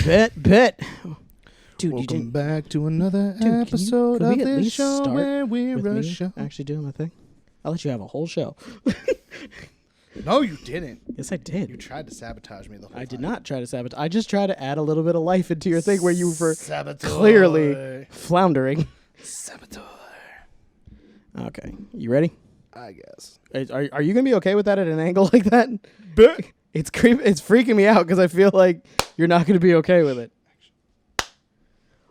Bet. Dude, Welcome back to another episode of this show where we rush. Actually doing my thing. I'll let you have a whole show. No, you didn't. Yes, I did. You tried to sabotage me the whole time. I did not try to sabotage. I just tried to add a little bit of life into your thing where you were Saboteur. clearly floundering. Saboteur. Okay, you ready? I guess. Are you gonna be okay with that at an angle like that? Bet. It's freaking me out because I feel like you're not gonna be okay with it.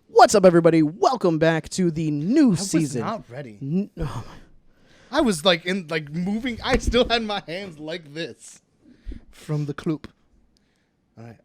What's up, everybody? Welcome back to the new season. I was not ready. I was moving. I still had my hands like this from the cloop. All right.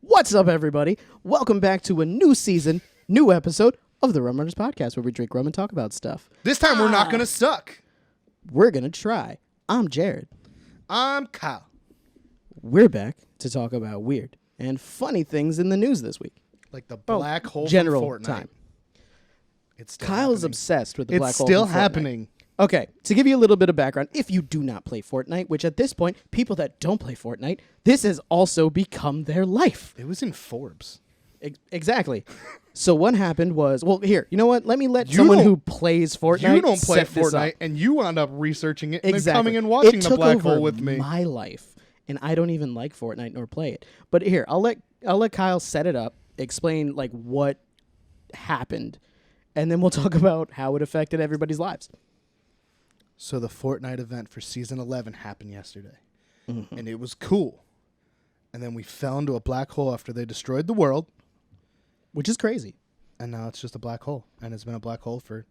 What's up, everybody? Welcome back to a new season, new episode of the Rum Runnas Podcast, where we drink rum and talk about stuff. This time we're not gonna suck. We're gonna try. I'm Jared. I'm Kyle. We're back to talk about weird and funny things in the news this week. Like the black hole general from Fortnite. time. It's still Kyle's happening. obsessed with the It's black hole. still from Fortnite. happening. Okay, to give you a little bit of background, if you do not play Fortnite, which at this point, people that don't play Fortnite, this has also become their life. It was in Forbes. Exactly. So what happened was, well, here, you know what? Let someone who plays Fortnite You don't play set this up. Fortnite, and you wound up researching it and Exactly. then coming and watching it the took black over hole with me. my life, and I don't even like Fortnite nor play it. But here, I'll let Kyle set it up, explain like what happened, and then we'll talk about how it affected everybody's lives. So the Fortnite event for Season 11 happened yesterday, and it was cool. And then we fell into a black hole after they destroyed the world. Which is crazy. And now it's just a black hole. And it's been a black hole for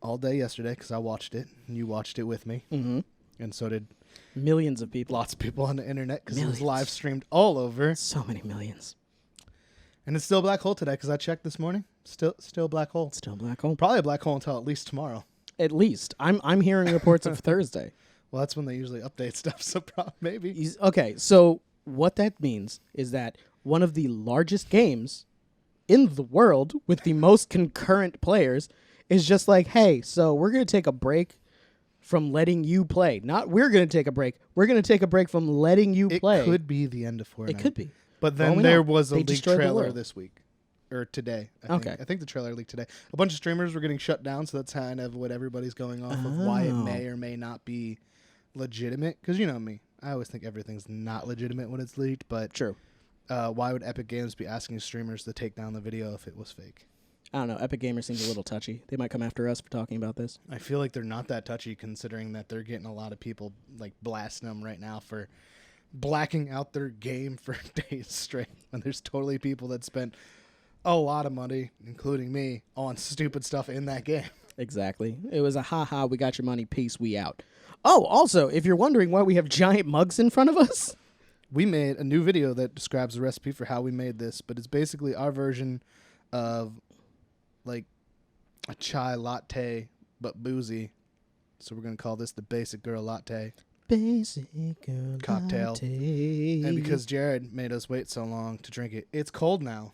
all day yesterday because I watched it, and you watched it with me. Mm-hmm. And so did Millions of people. lots of people on the internet because it was Millions. live streamed all over. So many millions. And it's still a black hole today because I checked this morning. Still a black hole. Still a black hole. Probably a black hole until at least tomorrow. At least. I'm hearing reports of Thursday. Well, that's when they usually update stuff, so maybe. Okay, so what that means is that one of the largest games in the world with the most concurrent players is just like, hey, so we're going to take a break from letting you play. Not we're going to take a break. We're going to take a break from letting you play. It could be the end of Fortnite. It could be. But then Well, we there know. was a They leaked destroyed the trailer world. this week. Or today. Okay. I think the trailer leaked today. A bunch of streamers were getting shut down, so that's kind of what everybody's going off of why it may or may not be legitimate. Because you know me. I always think everything's not legitimate when it's leaked. But True. Why would Epic Games be asking streamers to take down the video if it was fake? I don't know. Epic Gamer seems a little touchy. They might come after us for talking about this. I feel like they're not that touchy considering that they're getting a lot of people like blasting them right now for blacking out their game for days straight. And there's totally people that spent a lot of money, including me, on stupid stuff in that game. Exactly. It was a ha-ha, we got your money, peace, we out. Oh, also, if you're wondering why we have giant mugs in front of us, We made a new video that describes the recipe for how we made this, but it's basically our version of like a chai latte, but boozy. So we're going to call this the Basic Girl Latte basic girl cocktail. latte. And because Jared made us wait so long to drink it, it's cold now.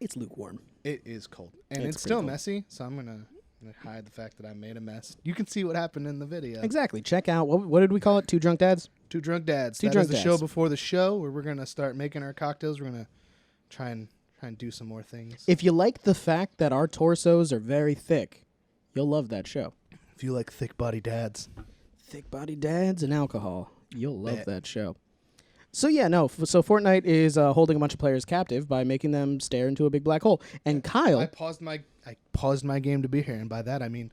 It's lukewarm. It is cold. And It's it's still pretty cold. messy, so I'm going to hide the fact that I made a mess. You can see what happened in the video. Exactly. Check out, what did we call it? Two Drunk Dads? Two Drunk Dads. Two That Drunk is the Dads. show before the show where we're going to start making our cocktails. We're going to try and do some more things. If you like the fact that our torsos are very thick, you'll love that show. If you like thick body dads. Thick body dads and alcohol. You'll love Bet. that show. So yeah, no. So Fortnite is holding a bunch of players captive by making them stare into a big black hole. And Kyle, I paused my game to be here, and by that I mean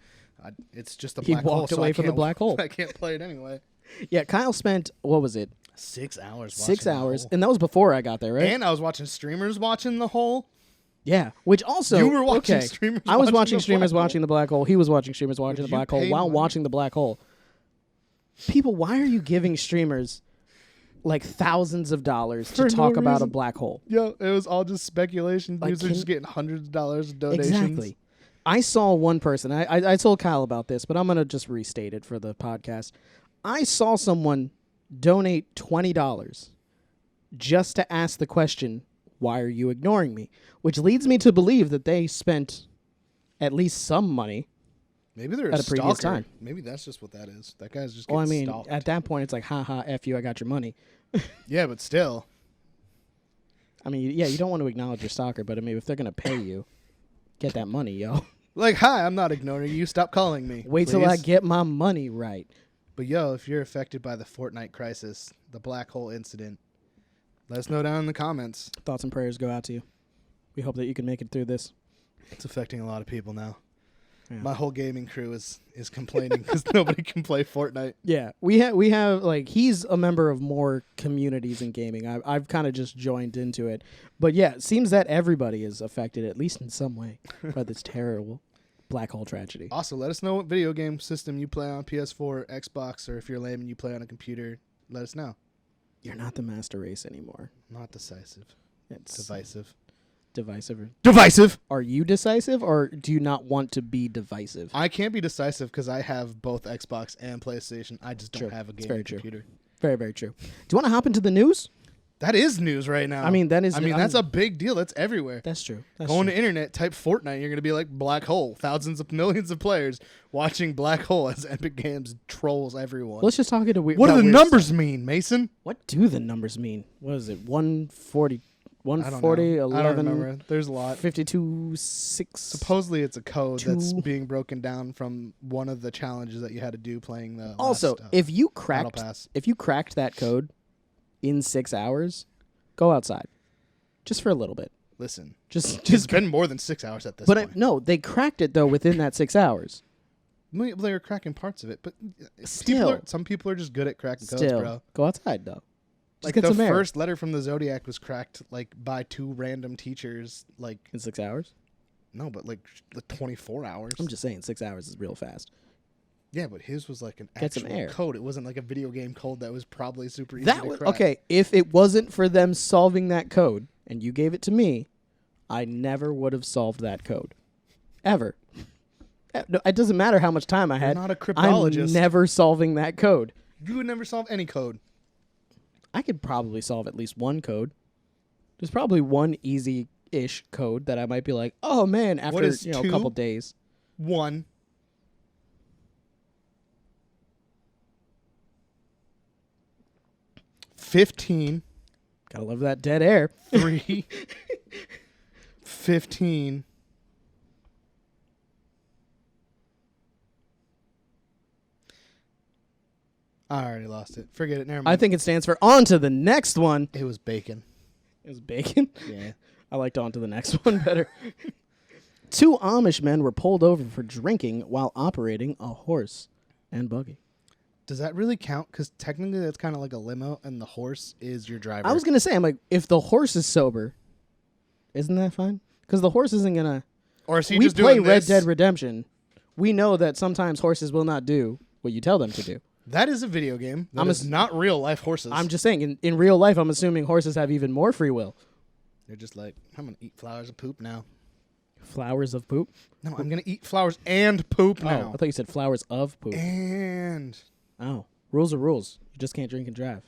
it's just a He black hole. walked so away I from the can't- black hole. I can't play it anyway. yeah, Kyle spent, what was it? 6 hours. 6 watching the hours, hole. and that was before I got there, right? And I was watching streamers watching the hole. Yeah, which also You were watching okay, streamers I was watching watching the streamers black hole. watching the black hole. He was watching streamers watching Would the you black hole pay while money? watching the black hole. People, why are you giving streamers like thousands of dollars to For no talk about a reason. black hole. Yo, it was all just speculation. Like, Dudes are just getting hundreds of dollars of donations. Exactly. I saw one person. I told Kyle about this, but I'm going to just restate it for the podcast. I saw someone donate $20 just to ask the question, why are you ignoring me? Which leads me to believe that they spent at least some money. Maybe they're At a previous stalker. time. Maybe that's just what that is. That guy's just Well, I getting mean, stalked. at that point, it's like, haha, F you, I got your money. Yeah, but still. I mean, yeah, you don't want to acknowledge your stalker, but I mean, if they're going to pay you, get that money, yo. Like, hi, I'm not ignoring you. Stop calling me. Wait till I please. get my money right. But yo, if you're affected by the Fortnite crisis, the black hole incident, let us know down in the comments. Thoughts and prayers go out to you. We hope that you can make it through this. It's affecting a lot of people now. Yeah. My whole gaming crew is complaining because nobody can play Fortnite. Yeah, we have like he's a member of more communities in gaming. I've kind of just joined into it, but yeah, it seems that everybody is affected at least in some way by this terrible black hole tragedy. Also, let us know what video game system you play on, PS4, Xbox, or if you're lame and you play on a computer, let us know. You're not the master race anymore. Not decisive. It's Divisive. divisive. Divisive! Are you decisive, or do you not want to be divisive? I can't be decisive because I have both Xbox and PlayStation. I just don't True. have a It's gaming very true. computer. Very, very true. Do you want to hop into the news? That is news right now. I mean, that is. that's a big deal. That's everywhere. That's true. That's Go on true. the internet, type Fortnite, you're going to be like Black Hole. Thousands of millions of players watching Black Hole as Epic Games trolls everyone. Let's just talk into weird. What do about the weird numbers stuff. mean, Mason? What do the numbers mean? What is it? 140, I don't 140, know. I don't 11, remember. There's a lot. 52, 6. Supposedly it's a code that's Two. being broken down from one of the challenges that you had to do playing the Also, last, if you Battle cracked Pass. that code in 6 hours, go outside, just for a little bit. Listen, Just it's been more than 6 hours at this But point. no, they cracked it though within that 6 hours. They were cracking parts of it, but Still. some people are just good at cracking codes, Still, bro. go outside though. Just Like get the some air. first letter from the Zodiac was cracked like by two random teachers. Like In 6 hours. no, but like 24 hours. I'm just saying, 6 hours is real fast. Yeah, but his was like an Get some actual air. code. It wasn't like a video game code that was probably super easy That to was crack. okay. If it wasn't for them solving that code and you gave it to me, I never would have solved that code, ever. No, it doesn't matter how much time I You're had. not a cryptologist. I'm never solving that code. You would never solve any code. I could probably solve at least one code. There's probably one easy-ish code that I might be like, oh man, after is a two? couple days. 1. $15. Gotta love that dead air. 3. 15. I already lost it. Forget it. Never mind. I think it stands for on to the next one. it was bacon. It was bacon. Yeah. I liked on to the next one better. 2 Amish men were pulled over for drinking while operating a horse and buggy. Does that really count? Because technically that's kind of like a limo, and the horse is your driver. I was going to say, I'm like, if the horse is sober, isn't that fine? Because the horse isn't going to... Or is he We just play doing Red this? Dead Redemption. We know that sometimes horses will not do what you tell them to do. That is a video game. That I'm is a- not real life horses. I'm just saying, in real life, I'm assuming horses have even more free will. They're just like, I'm going to eat flowers of poop now. Flowers of poop? No, I'm going to eat flowers and poop Oh, now. I thought you said flowers of poop. And Oh, rules are rules. You just can't drink and drive.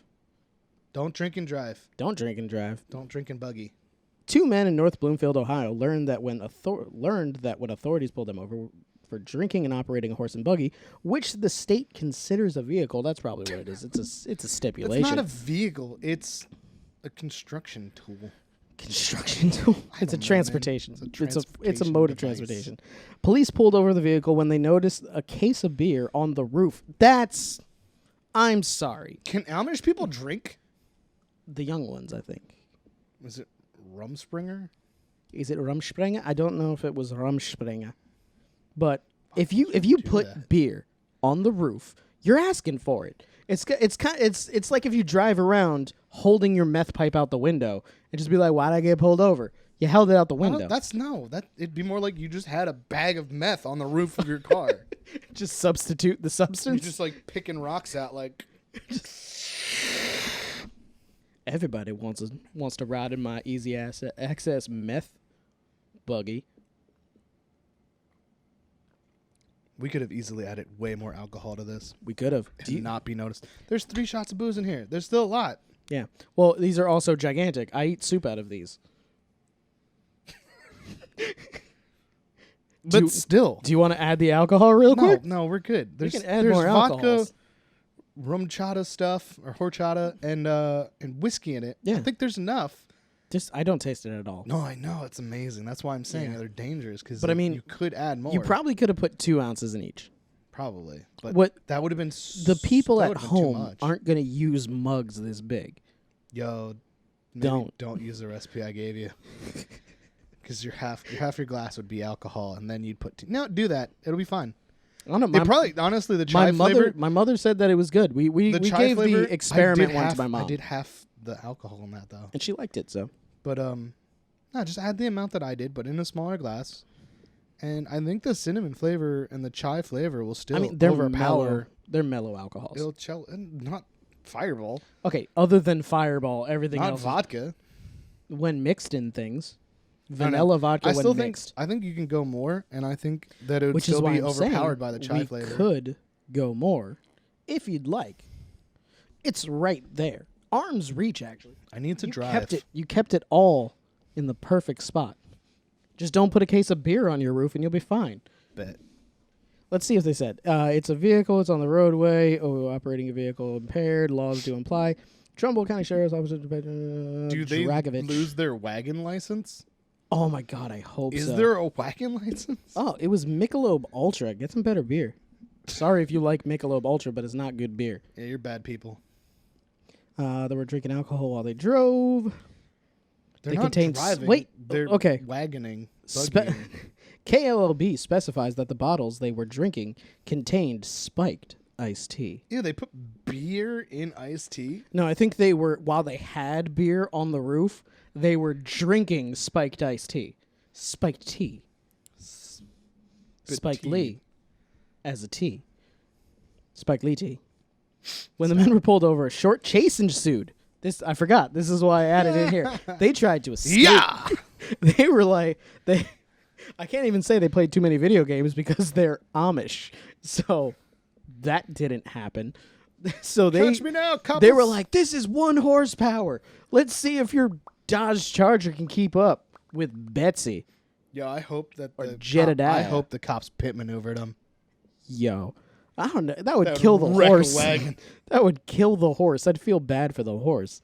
don't drink and drive. Don't drink and drive. Don't drink and buggy. 2 men in North Bloomfield, Ohio, learned that when authorities pulled them over for drinking and operating a horse and buggy, which the state considers a vehicle, that's probably what it is. It's a stipulation. It's not a vehicle. It's a construction tool. construction tool. It's a don't know, man. transportation. It's a It's a transportation mode of device. transportation. Police pulled over the vehicle when they noticed a case of beer on the roof. I'm sorry. Can Amish people drink? The young ones, I think. Is it Rumspringer? Is it Rumspringa? I don't know if it was Rumspringa. But if you do put that? beer on the roof, you're asking for it. It's like if you drive around holding your meth pipe out the window and just be like, "Why'd I get pulled over?" You held it out the window. It'd be more like you just had a bag of meth on the roof of your car. Just substitute the You're substance. just like picking rocks out like Everybody wants to ride in my easy access meth buggy. We could have easily added way more alcohol to this We could have. and not be noticed. There's 3 shots of booze in here. There's still a lot. Yeah. Well, these are also gigantic. I eat soup out of these. But still. Do you want to add the alcohol real quick? No, we're good. We There's, can add there's more vodka, alcohols. rum chata stuff, or horchata, and whiskey in it. Yeah. I think there's enough. I don't taste it at all. No, I know. It's amazing. That's why I'm saying Yeah. they're dangerous. Because But I mean, you could add more. You probably could have put 2 ounces in each. Probably. But What that would have been the people that at would've been too home much. aren't going to use mugs this big. Yo, maybe Don't use the recipe I gave you. Because your half your glass would be alcohol, and then you'd put no. Do that. It'll be fine. I don't know. They probably honestly the chai flavor. My mother said that it was good. We chai gave flavor, the experiment one half, to my mom, I did half the alcohol in that though, and she liked it. So, but no, just add the amount that I did, but in a smaller glass. And I think the cinnamon flavor and the chai flavor will still they're overpower. mellow. They're mellow alcohols. It'll chill, and not Fireball, Okay, other than Fireball, everything not else vodka. when mixed in things, I don't know. vanilla vodka I when still mixed, I think you can go more, and I think that it would which is still why be I'm overpowered saying by the chai we flavor. could go more if you'd like. It's right there, arm's reach. Actually, I need to you drive. You kept it all in the perfect spot. Just don't put a case of beer on your roof, and you'll be fine. Bet. Let's see if they said. It's a vehicle. It's on the roadway. Operating a vehicle impaired. Laws do imply. Trumbull County Sheriff's Office. Do they lose their wagon license? Oh, my God. I hope Is so. there a wagon license? Oh, it was Michelob Ultra. Get some better beer. Sorry if you like Michelob Ultra, but it's not good beer. Yeah, you're bad people. They were drinking alcohol while they drove. They're They not contain driving. They're okay. wagoning. KLLB specifies that the bottles they were drinking contained spiked iced tea. Yeah, they put beer in iced tea. No, I think they were, while they had beer on the roof, they were drinking spiked iced tea. Spiked tea. Spike tea. Lee as a tea. Spike Lee tea. When the men were pulled over, a short chase ensued. I forgot. This is why I added it here. They tried to escape. Yeah. They were like, I can't even say they played too many video games because they're Amish. So that didn't happen. So Catch me now, couples. they were like, this is 1 horsepower. Let's see if your Dodge Charger can keep up with Betsy. Yo, I hope that Jedediah. I hope the cops pit maneuvered him. Yo, I don't know. That would That kill would the wreck a horse. wagon. That would kill the horse. I'd feel bad for the horse.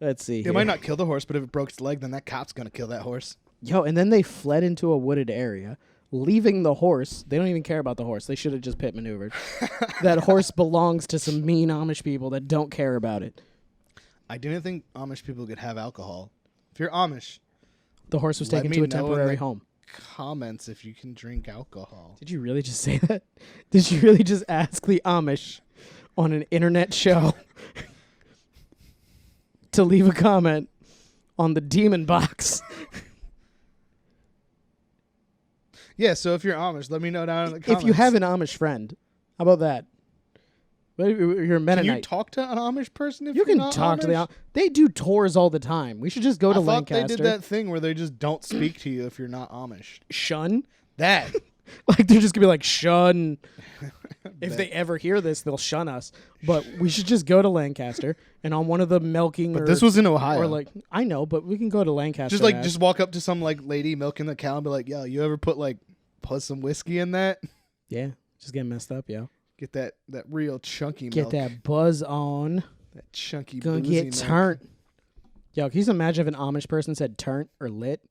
Let's see. It here. might not kill the horse, but if it broke its leg, then that cop's gonna kill that horse. Yo, and then they fled into a wooded area, leaving the horse. They don't even care about the horse. They should have just pit maneuvered. That horse belongs to some mean Amish people that don't care about it. I didn't think Amish people could have alcohol. If you're Amish, The horse was Let taken me to a know in temporary the home. comments if you can drink alcohol. Did you really just say that? Did you really just ask the Amish on an internet show to leave a comment on the demon box? Yeah, so if you're Amish, let me know down in the comments. If you have an Amish friend, how about that? Maybe you're a Mennonite. Can you talk to an Amish person if You you're can not talk to Amish? They do tours all the time. We should just go to I thought Lancaster. they did that thing where they just don't speak to you if you're not Amish. Shun. That. Like they're just gonna be like shun. If they ever hear this, they'll shun us. But we should just go to Lancaster and on one of the milking. But this was in Ohio. Or like I know, but we can go to Lancaster. Just walk up to some like lady milking the cow and be like, "Yo, you ever put some whiskey in that? Yeah, just get messed up, yo. Get that real chunky Get milk. that buzz on. That chunky Gonna boozy get milk. turnt. Yo, can you imagine if an Amish person said turnt or lit?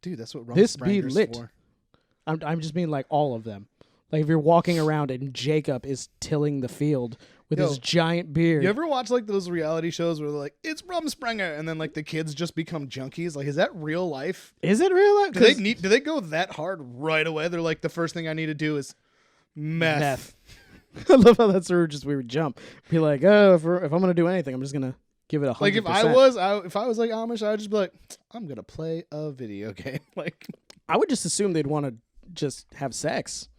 Dude, that's what rum This be sprangers lit. for. I'm just mean like all of them. Like if you're walking around and Jacob is tilling the field with his giant beard. You ever watch like those reality shows where they're like, "It's rum spranger," and then like the kids just become junkies? Like, is that real life? Is it real life? Do they go that hard right away? They're like, the first thing I need to do is meth. I love how that's where we would jump. Be like, oh, if I'm gonna do anything, I'm just gonna give it 100%. Like if I was like Amish, I would just be like, I'm gonna play a video game. Like I would just assume they'd want to just have sex,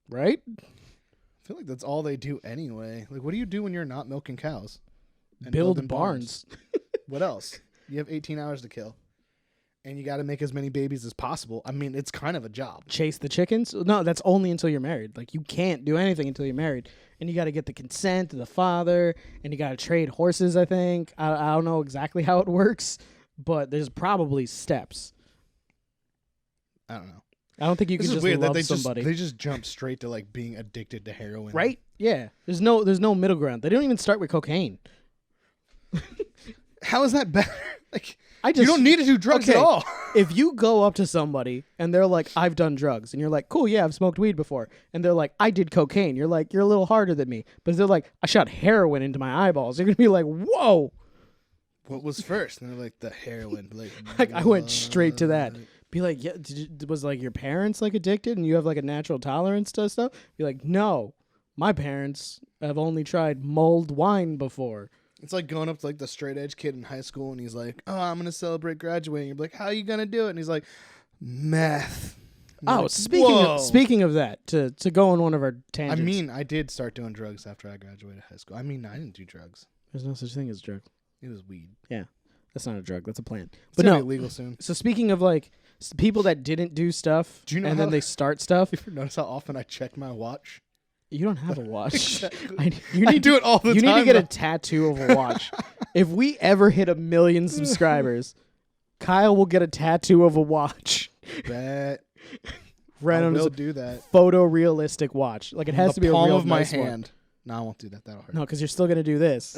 right? I feel like that's all they do anyway. Like, what do you do when you're not milking cows? and build barns. What else? You have 18 hours to kill. And you got to make as many babies as possible. I mean, it's kind of a job. Chase the chickens? No, that's only until you're married. Like, you can't do anything until you're married. And you got to get the consent of the father, and you got to trade horses, I think. I don't know exactly how it works, but there's probably steps. I don't know. I don't think you can just weird love that somebody. they just jump straight to, like, being addicted to heroin. Right? Yeah. There's no middle ground. They don't even start with cocaine. How is that better? Like... You don't need to do drugs at all. If you go up to somebody and they're like, I've done drugs, and you're like, cool, yeah, I've smoked weed before, and they're like, I did cocaine, you're like, you're a little harder than me. But if they're like, I shot heroin into my eyeballs, you're going to be like, whoa. What was first? And they're like, the heroin. Like, I went straight to that. Be like, yeah, was like your parents like addicted and you have like a natural tolerance to stuff? Be like, no, my parents have only tried mulled wine before. It's like going up to like the straight edge kid in high school and he's like, oh, I'm going to celebrate graduating. You're like, how are you going to do it? And he's like, meth. Oh, like, speaking of that, to go on one of our tangents. I mean, I did start doing drugs after I graduated high school. I mean, I didn't do drugs. There's no such thing as drugs. It was weed. Yeah, that's not a drug. That's a plant. But no, illegal soon. So speaking of like people that didn't do stuff, do you know and then they start stuff. You ever notice how often I check my watch? You don't have a watch. Exactly. I do it all the time. You need to get a tattoo of a watch. If we ever hit 1 million subscribers, Kyle will get a tattoo of a watch. Bet. Right on will do that. Photorealistic watch. Like it has to be a real palm of my nice hand. one. No, I won't do that. That'll hurt. No, because you're still gonna do this.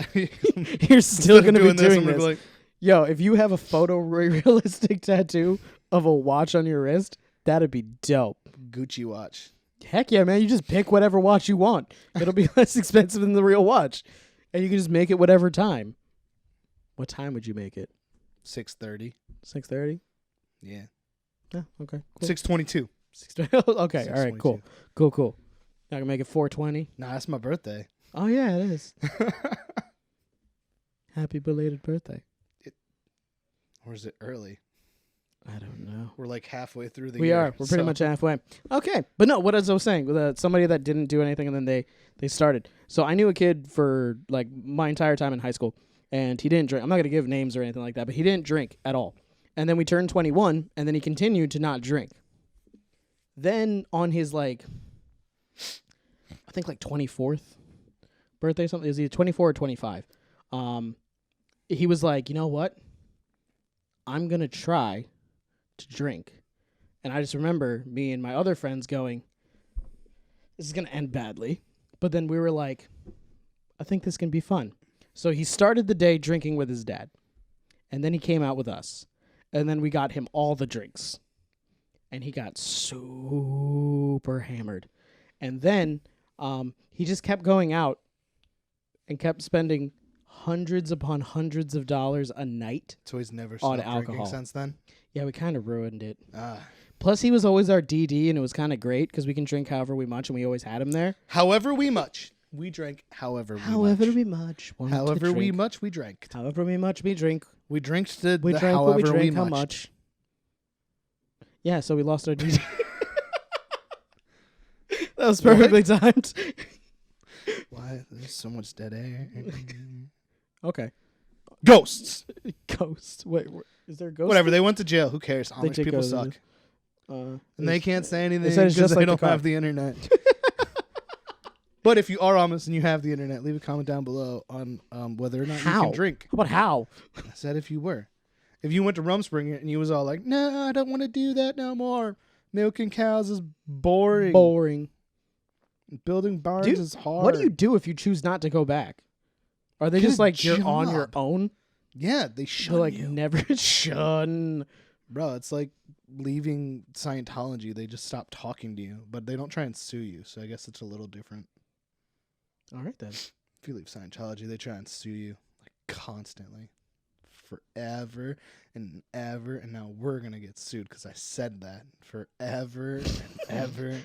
You're still gonna be doing this. Like, yo, if you have a photorealistic tattoo of a watch on your wrist, that'd be dope. Gucci watch. Heck yeah, man. You just pick whatever watch you want. It'll be less expensive than the real watch. And you can just make it whatever time. What time would you make it? 6:30. 6:30? Yeah. Yeah, okay. Cool. 6:22. Okay, all right, cool. Cool. I can make it 4:20. Nah, that's my birthday. Oh, yeah, it is. Happy belated birthday. Or is it early? I don't know. We're like halfway through the year. We are. We're pretty much halfway. Okay. But no, what as I was saying, with somebody that didn't do anything and then they started. So I knew a kid for like my entire time in high school, and he didn't drink. I'm not going to give names or anything like that, but he didn't drink at all. And then we turned 21, and then he continued to not drink. Then on his like, I think like 24th birthday, something, is he 24 or 25? He was like, you know what? I'm going to try to drink. And I just remember me and my other friends going, this is going to end badly. But then we were like, I think this can be fun. So he started the day drinking with his dad. And then he came out with us. And then we got him all the drinks. And he got super hammered. And then he just kept going out and kept spending hundreds upon hundreds of dollars a night. So he's never on stopped drinking alcohol since then? Yeah, we kind of ruined it. Ah. Plus, he was always our DD, and it was kind of great because we can drink however we much, and we always had him there. However we much. We drank however we much. However we much. However we much we drank. However we much we drink. We drank the We drank however what we drank, we how muched. much. Yeah, so we lost our DD. That was perfectly timed. Why? There's so much dead air. Okay. Ghosts. Ghost. Wait, is there a ghost? Whatever. They went to jail. Who cares? They Amish did people go to suck. jail. And they can't say anything said it's because just they like the don't car. have the internet. But if you are Amish and you have the internet, leave a comment down below on whether or not you can drink. How about how? I said if you were. If you went to Rumspringa and you was all like, no, I don't want to do that no more. Milking cows is boring. Boring. Building barns Dude, is hard. what do you do if you choose not to go back? Are they Get just a like you're on job. your own? Yeah, they shun They're like you. never shun. Bro, it's like leaving Scientology. They just stop talking to you, but they don't try and sue you. So I guess it's a little different. All right then. If you leave Scientology, they try and sue you like constantly, forever and ever. And now we're gonna get sued because I said that forever and ever.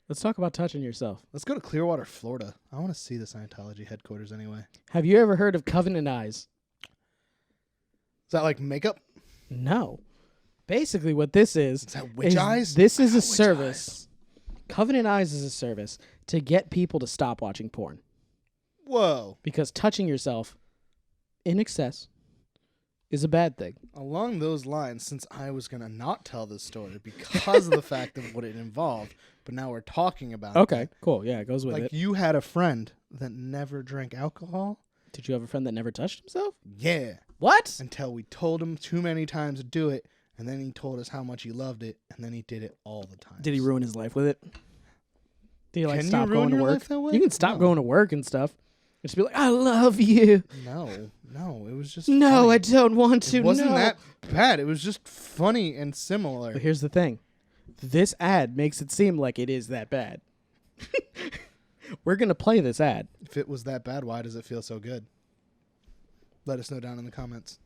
Let's talk about touching yourself. Let's go to Clearwater, Florida. I want to see the Scientology headquarters anyway. Have you ever heard of Covenant Eyes? Is that like makeup? No. Basically, what this is that witch eyes? This is a Witch service. Covenant Eyes is a service to get people to stop watching porn. Whoa. Because touching yourself in excess is a bad thing. Along those lines, since I was going to not tell this story because of the fact of what it involved, but now we're talking about Okay, it. cool. Yeah, it goes with Like, it. you had a friend that never drank alcohol? Did you have a friend that never touched himself? Yeah. What? Until we told him too many times to do it, and then he told us how much he loved it, and then he did it all the time. Did he ruin his life with it? Did he like Can you stop ruin going to your work? life that way? You can stop No. going to work and stuff. And just be like, I love you. No, it was just No, funny. I don't want to. It wasn't no. that bad. It was just funny and similar. But here's the thing. This ad makes it seem like it is that bad. We're going to play this ad. If it was that bad, why does it feel so good? Let us know down in the comments.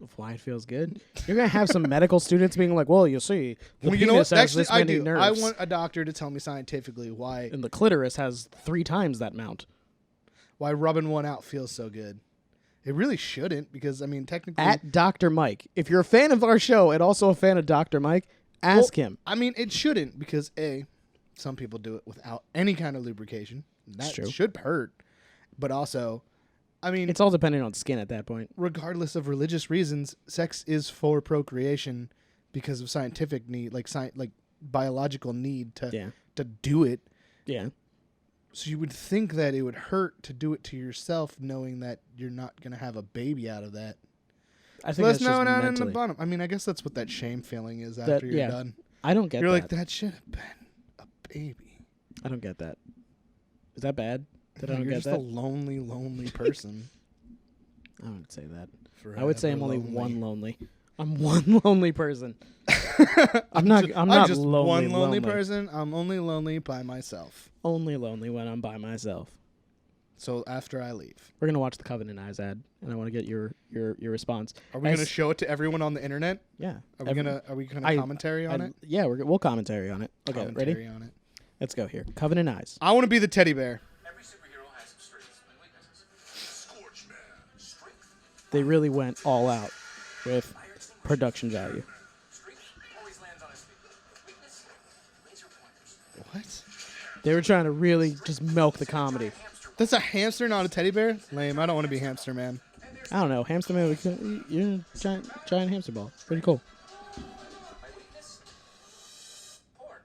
Of why it feels good. You're going to have some medical students being like, well, you see, the Well, penis you know what? has Actually, this I many do. nerves. I want a doctor to tell me scientifically why and the clitoris has 3 times that amount. rubbing one out feels so good. It really shouldn't, because I mean, technically, At Dr. Mike. If you're a fan of our show and also a fan of Dr. Mike, ask him. I mean, it shouldn't, because some people do it without any kind of lubrication. That true. should hurt. But also, I mean, It's all dependent on skin at that point. regardless of religious reasons, sex is for procreation because of scientific need, like biological need to do it. Yeah. So you would think that it would hurt to do it to yourself, knowing that you're not going to have a baby out of that. I think Let's that's just know down in the mentally. bottom. I mean, I guess that's what that shame feeling is after you're done. I don't get You're that. like, that should have been a baby. I don't get that. Is that bad? That I don't You're get just that? a lonely, lonely person. I wouldn't say that. Forever I would say I'm only lonely. one lonely. I'm one lonely person. I'm not just lonely, one lonely lonely person. I'm only lonely by myself. Only lonely when I'm by myself. So after I leave, We're gonna watch the Covenant Eyes ad, and I want to get your response. are we going to show it to everyone on the internet? Yeah. Are we gonna commentary on it? Yeah, we'll commentary on it. Okay, Commentary ready? on it. Let's go here. Covenant Eyes. I want to be the teddy bear. Every superhero has some strengths and weaknesses. Scorch Man, strength. They really went all out with production value. Strength always lands on his feet. Weakness, laser pointers. What? They were trying to really just milk the comedy. That's a hamster, not a teddy bear? Lame. I don't want to be hamster man. I don't know. Hamster Man, you're a giant hamster ball. Pretty cool. My weakness, porn.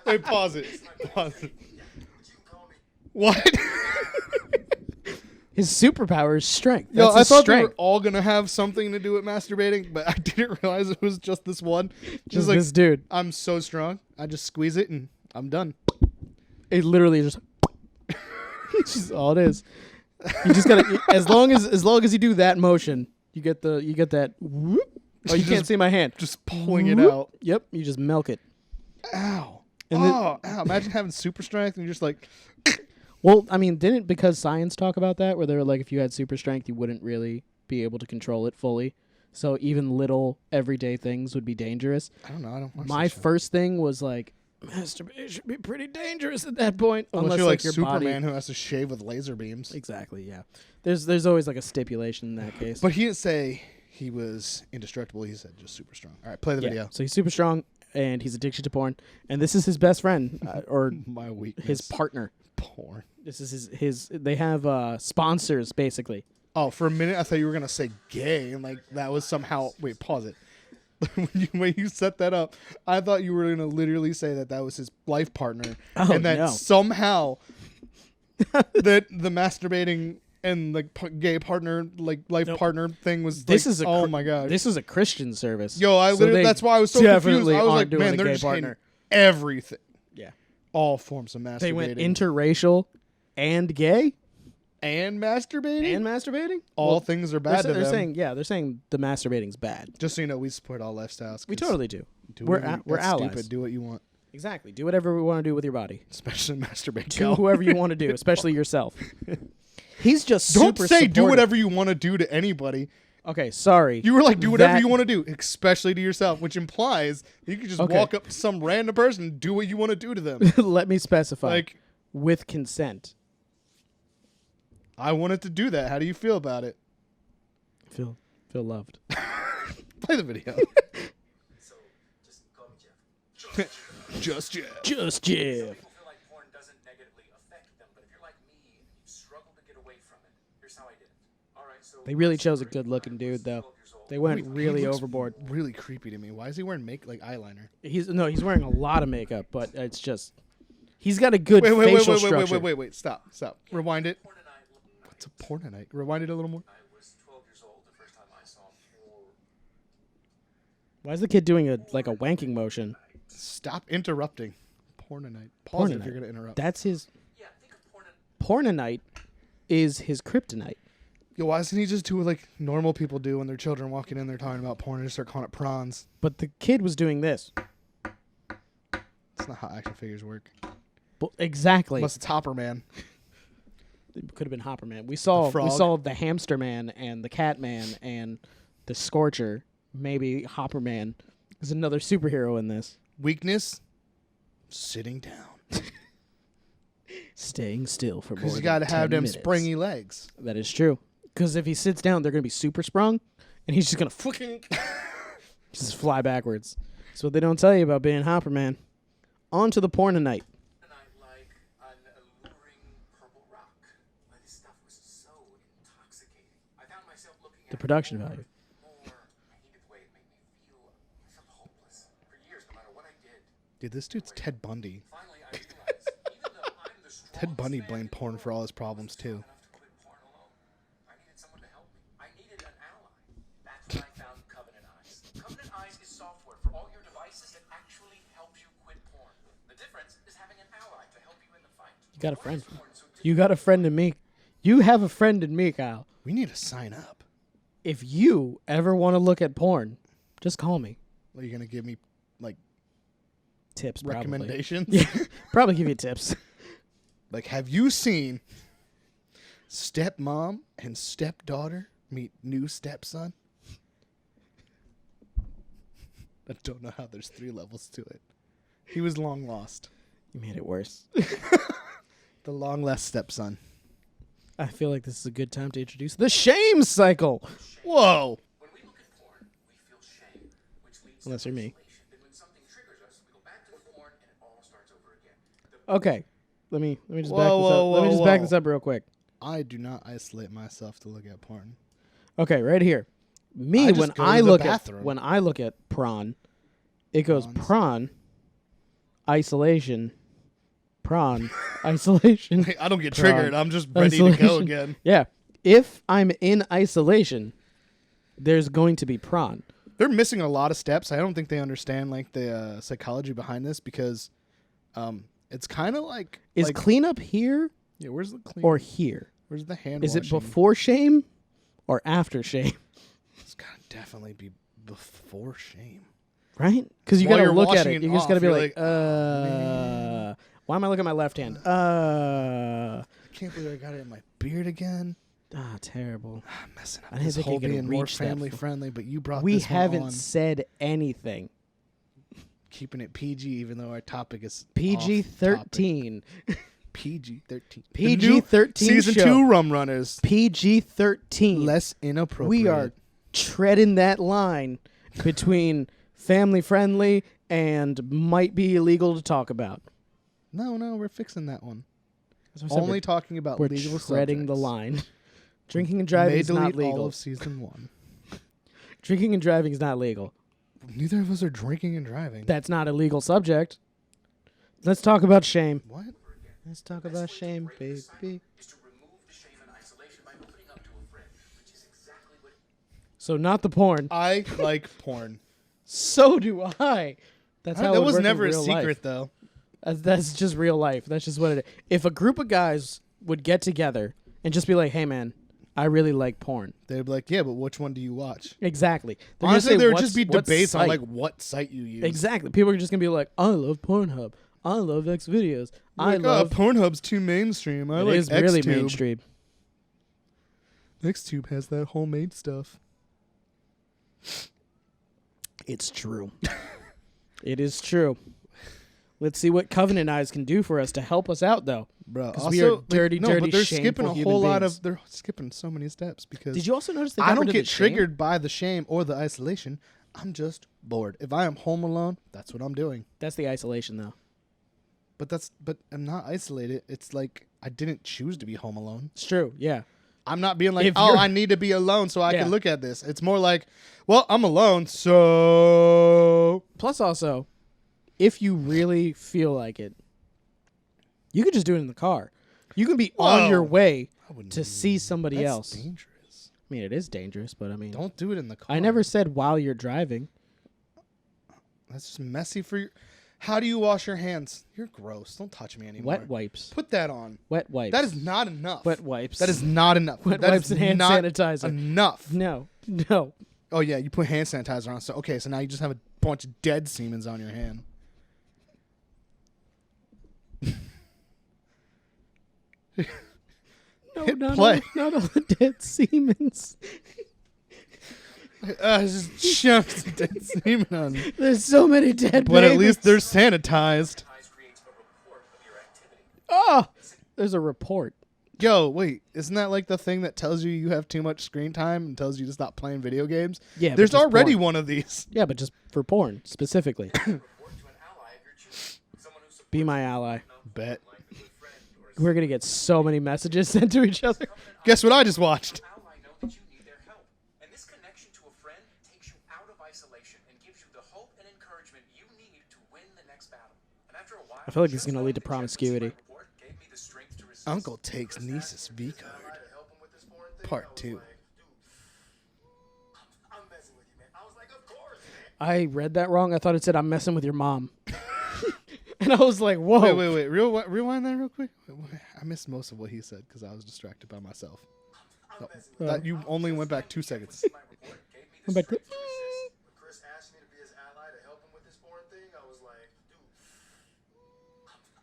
Wait, pause it. Pause it. What? His superpower is strength. Yo, That's I his thought they strength. were all gonna have something to do with masturbating, but I didn't realize it was just this one. Just like, this dude. I'm so strong. I just squeeze it and I'm done. It literally just. It's just all it is. You just gotta as long as you do that motion, you get that. Whoop. Oh, you can't see my hand. Just pulling it Whoop. out. Yep, you just milk it. Ow. And then- Ow. Imagine having super strength and you're just like, Well, I mean, didn't because science talk about that where they were like, if you had super strength, you wouldn't really be able to control it fully. So even little everyday things would be dangerous. I don't know. I don't watch My that show. first thing was like, masturbation should be pretty dangerous at that point, Unless unless you're like your Superman body. who has to shave with laser beams. Exactly. Yeah. There's always like a stipulation in that case. But he didn't say he was indestructible. He said just super strong. All right, play the yeah. video. So he's super strong and he's addicted to porn, and this is his best friend or My weakness. his partner. porn. This is his. They have sponsors basically. Oh, for a minute I thought you were gonna say gay, and like that was somehow. Wait, pause it. when you set that up, I thought you were gonna literally say that was his life partner, Oh, and that no. somehow that the masturbating and like gay partner, like life Nope. partner thing was. This like, is oh my god. This is a Christian service. Yo, I So literally. they That's why I was so confused. definitely I was aren't like, doing man, a they're gay just partner. hitting everything. Yeah. All forms of masturbating. They went interracial and gay and masturbating. and masturbating. all Well, things are bad to they're them. saying saying the masturbating's bad. Just so you know, we support all lifestyles. We 'cause totally do. do We're whatever- we're that's allies. Stupid. Do what you want, Exactly. Do whatever we want to do with your body. especially masturbate. Do Cal. whoever you want to do, especially yourself. He's just Don't super say do supportive. whatever you want to do to anybody. Okay, sorry. You were like, do whatever That- you want to do, especially to yourself, which implies you could just Okay. walk up to some random person and do what you want to do to them. Let me specify. Like, with consent. I wanted to do that. How do you feel about it? Feel loved. Play the video. So, just call me Jeff. Just yeah. Just Jeff. People feel like porn doesn't negatively affect them, but if you're like me and you struggle to get away from it, They really chose a good-looking dude, though. They went He really looks overboard. Really creepy to me. Why is he wearing eyeliner? He's wearing a lot of makeup, but it's just he's got a good facial structure. Wait. Stop. Rewind it. What's a pornonite? Rewind it a little more. I was 12 years old the first time I saw porn. Why is the kid doing a wanking motion? Stop interrupting. Pornonite. Pause it if Pornonite. you're gonna interrupt. That's his Yeah, think of porn. pornonite is his kryptonite. Yo, why doesn't he just do what like normal people do when their children walking in there talking about porn and just start calling it prawns? But the kid was doing this. That's not how action figures work. Exactly. Unless it's Hopper Man. It could have been Hopper Man. We saw frog. the Hamster Man and the Cat Man and the Scorcher. Maybe Hopper Man is another superhero in this. Weakness? Sitting down. Staying still for more Because you than gotta 10 have them minutes. springy legs. That is true. Because if he sits down, they're going to be super sprung, and he's just going to fucking just fly backwards. That's what they don't tell you about being Hopper Man. On to the pornonite. And I like an alluring purple rock. But this stuff was so intoxicating. I found myself looking at The production value. more. I hated the way it made me feel. I felt hopeless. For years, no matter what I did. Dude, this dude's Ted Bundy. Finally, I realized, even though I'm the strongest Ted Bundy man blamed in the porn for all world, his problems, I was too. strong enough to quit porn alone. I needed someone to help me. I needed an ally. That's when I found Covenant Eyes. Covenant Eyes is software for all your devices that actually helps you quit porn. The difference is having an ally to help you in the fight. You got a friend. Porn so You got a friend in me. You have a friend in me, Kyle. We need to sign up. If you ever want to look at porn, just call me. Are you gonna give me like Tips, probably. recommendations? Yeah, probably give you tips. Like, have you seen stepmom and stepdaughter meet new stepson? I don't know how there's 3 levels to it. He was long lost. You made it worse. The long lost stepson. I feel like this is a good time to introduce the shame cycle. Whoa! when we look at porn, we feel shame, which leads Unless to you're me. isolation. Then when something triggers us, we go back to the porn and it all starts over again. The Okay, let me just Whoa, back this whoa, up. Let me whoa, just back whoa. this up real quick. I do not isolate myself to look at porn. Okay, right here. Me I just when go to I the look bathroom. at when I look at prawn, it goes Prawns. prawn, isolation, prawn, isolation. Hey, I don't get Prawn. triggered. I'm just ready to go Isolation. again. Yeah. If I'm in isolation, there's going to be prawn. They're missing a lot of steps. I don't think they understand like the psychology behind this because it's kind of like Is cleanup here yeah. Where's the clean? or here? Where's the hand? Is it washing? before shame or after shame? It's gotta definitely be before shame. Right? Because you While got to you're look at washing it. it You just off, got to be you're like, like, man. why am I looking at my left hand? I can't believe I got it in my beard again. Terrible. I'm messing up I didn't this think you whole could being more reach that family far. friendly, but you brought We this one haven't on. said anything. Keeping it PG, even though our topic is PG-13. PG-13. PG-13 season show. 2 Rum Runners. PG-13. Less inappropriate. We are treading that line between family friendly and might be illegal to talk about. No, we're fixing that one. That's what I said, Only talking about we're legal treading the subjects. line. Drinking and driving May is not delete all legal. of season 1. Drinking and driving is not legal. Neither of us are drinking and driving. That's not a legal subject. Let's talk about shame. What? Let's talk about shame, baby. is to remove the shame and isolation by opening up to a friend, which is exactly what So not the porn. I like porn. So do I. That's how That it was works in never a real secret, life. though. That's just real life. That's just what it is. If a group of guys would get together and just be like, "Hey, man, I really like porn." They'd be like, yeah, but which one do you watch? Exactly. They're Honestly, gonna say, there would "What's- just be what debates on site?" like what site you use. Exactly. People are just gonna be like, "I love Pornhub. I love X videos. I Like, love." Pornhub's too mainstream. I It like is really Xtube. mainstream. Xtube has that homemade stuff. It's true. It is true. Let's see what Covenant Eyes can do for us to help us out, though. Bro, 'Cause we are dirty, no, dirty, but they're shameful skipping a human whole lot beings. of. They're skipping so many steps because. Did you also notice they got I rid don't of get the shame? triggered by the shame or the isolation. I'm just bored. If I am home alone, that's what I'm doing. That's the isolation, though. But I'm not isolated. It's like I didn't choose to be home alone. It's true. Yeah. I'm not being like, If oh, you're- I need to be alone so I Yeah. can look at this. It's more like, well, I'm alone, so Plus, also, if you really feel like it, you could just do it in the car. You can be on your Whoa. way I wouldn't- to see somebody that's else. dangerous. I mean, it is dangerous, but I mean, Don't do it in the car. I never said while you're driving. That's just messy for you. How do you wash your hands? You're gross. Don't touch me anymore. Wet wipes. Put that on. Wet wipes. That is not enough. wet wipes. That is not enough. Wet That wipes is and hand not sanitizer. Enough. No. No. Oh yeah, you put hand sanitizer on. So okay, so now you just have a bunch of dead semens on your hand. No, Hit not play. All, not all the dead Siemens. Just shoved dead semen on. There's so many dead But at babies. least they're sanitized. Ties creates a report of your activity. Oh, there's a report. Yo, wait, isn't that like the thing that tells you have too much screen time and tells you to stop playing video games? Yeah, but There's just already porn. one of these. Yeah, but just for porn specifically. Report to an ally of your choosing. Someone who supports Be my ally. Bet. like a good friend or a We're gonna get so many messages sent to each other. Guess what I just watched? ally know that you need their help. And this connection to a friend takes you out of isolation and gives you the hope and encouragement you need to win the next battle. And after a while, I feel like this is just gonna lead to knowing the promiscuity. generous report gave me the strength to resist. Uncle takes niece's V card. Part 2. I'm messing with you, man. I was like, of course, man. I read that wrong. I thought it said I'm messing with your mom. And I was like, whoa. Wait. Rewind that real quick. Wait. I missed most of what he said because I was distracted by myself. No, that you only went back 2 seconds. My report gave me I'm the back to- strength to resist. When Chris asked me to be his ally to help him with this porn thing, I was like, dude,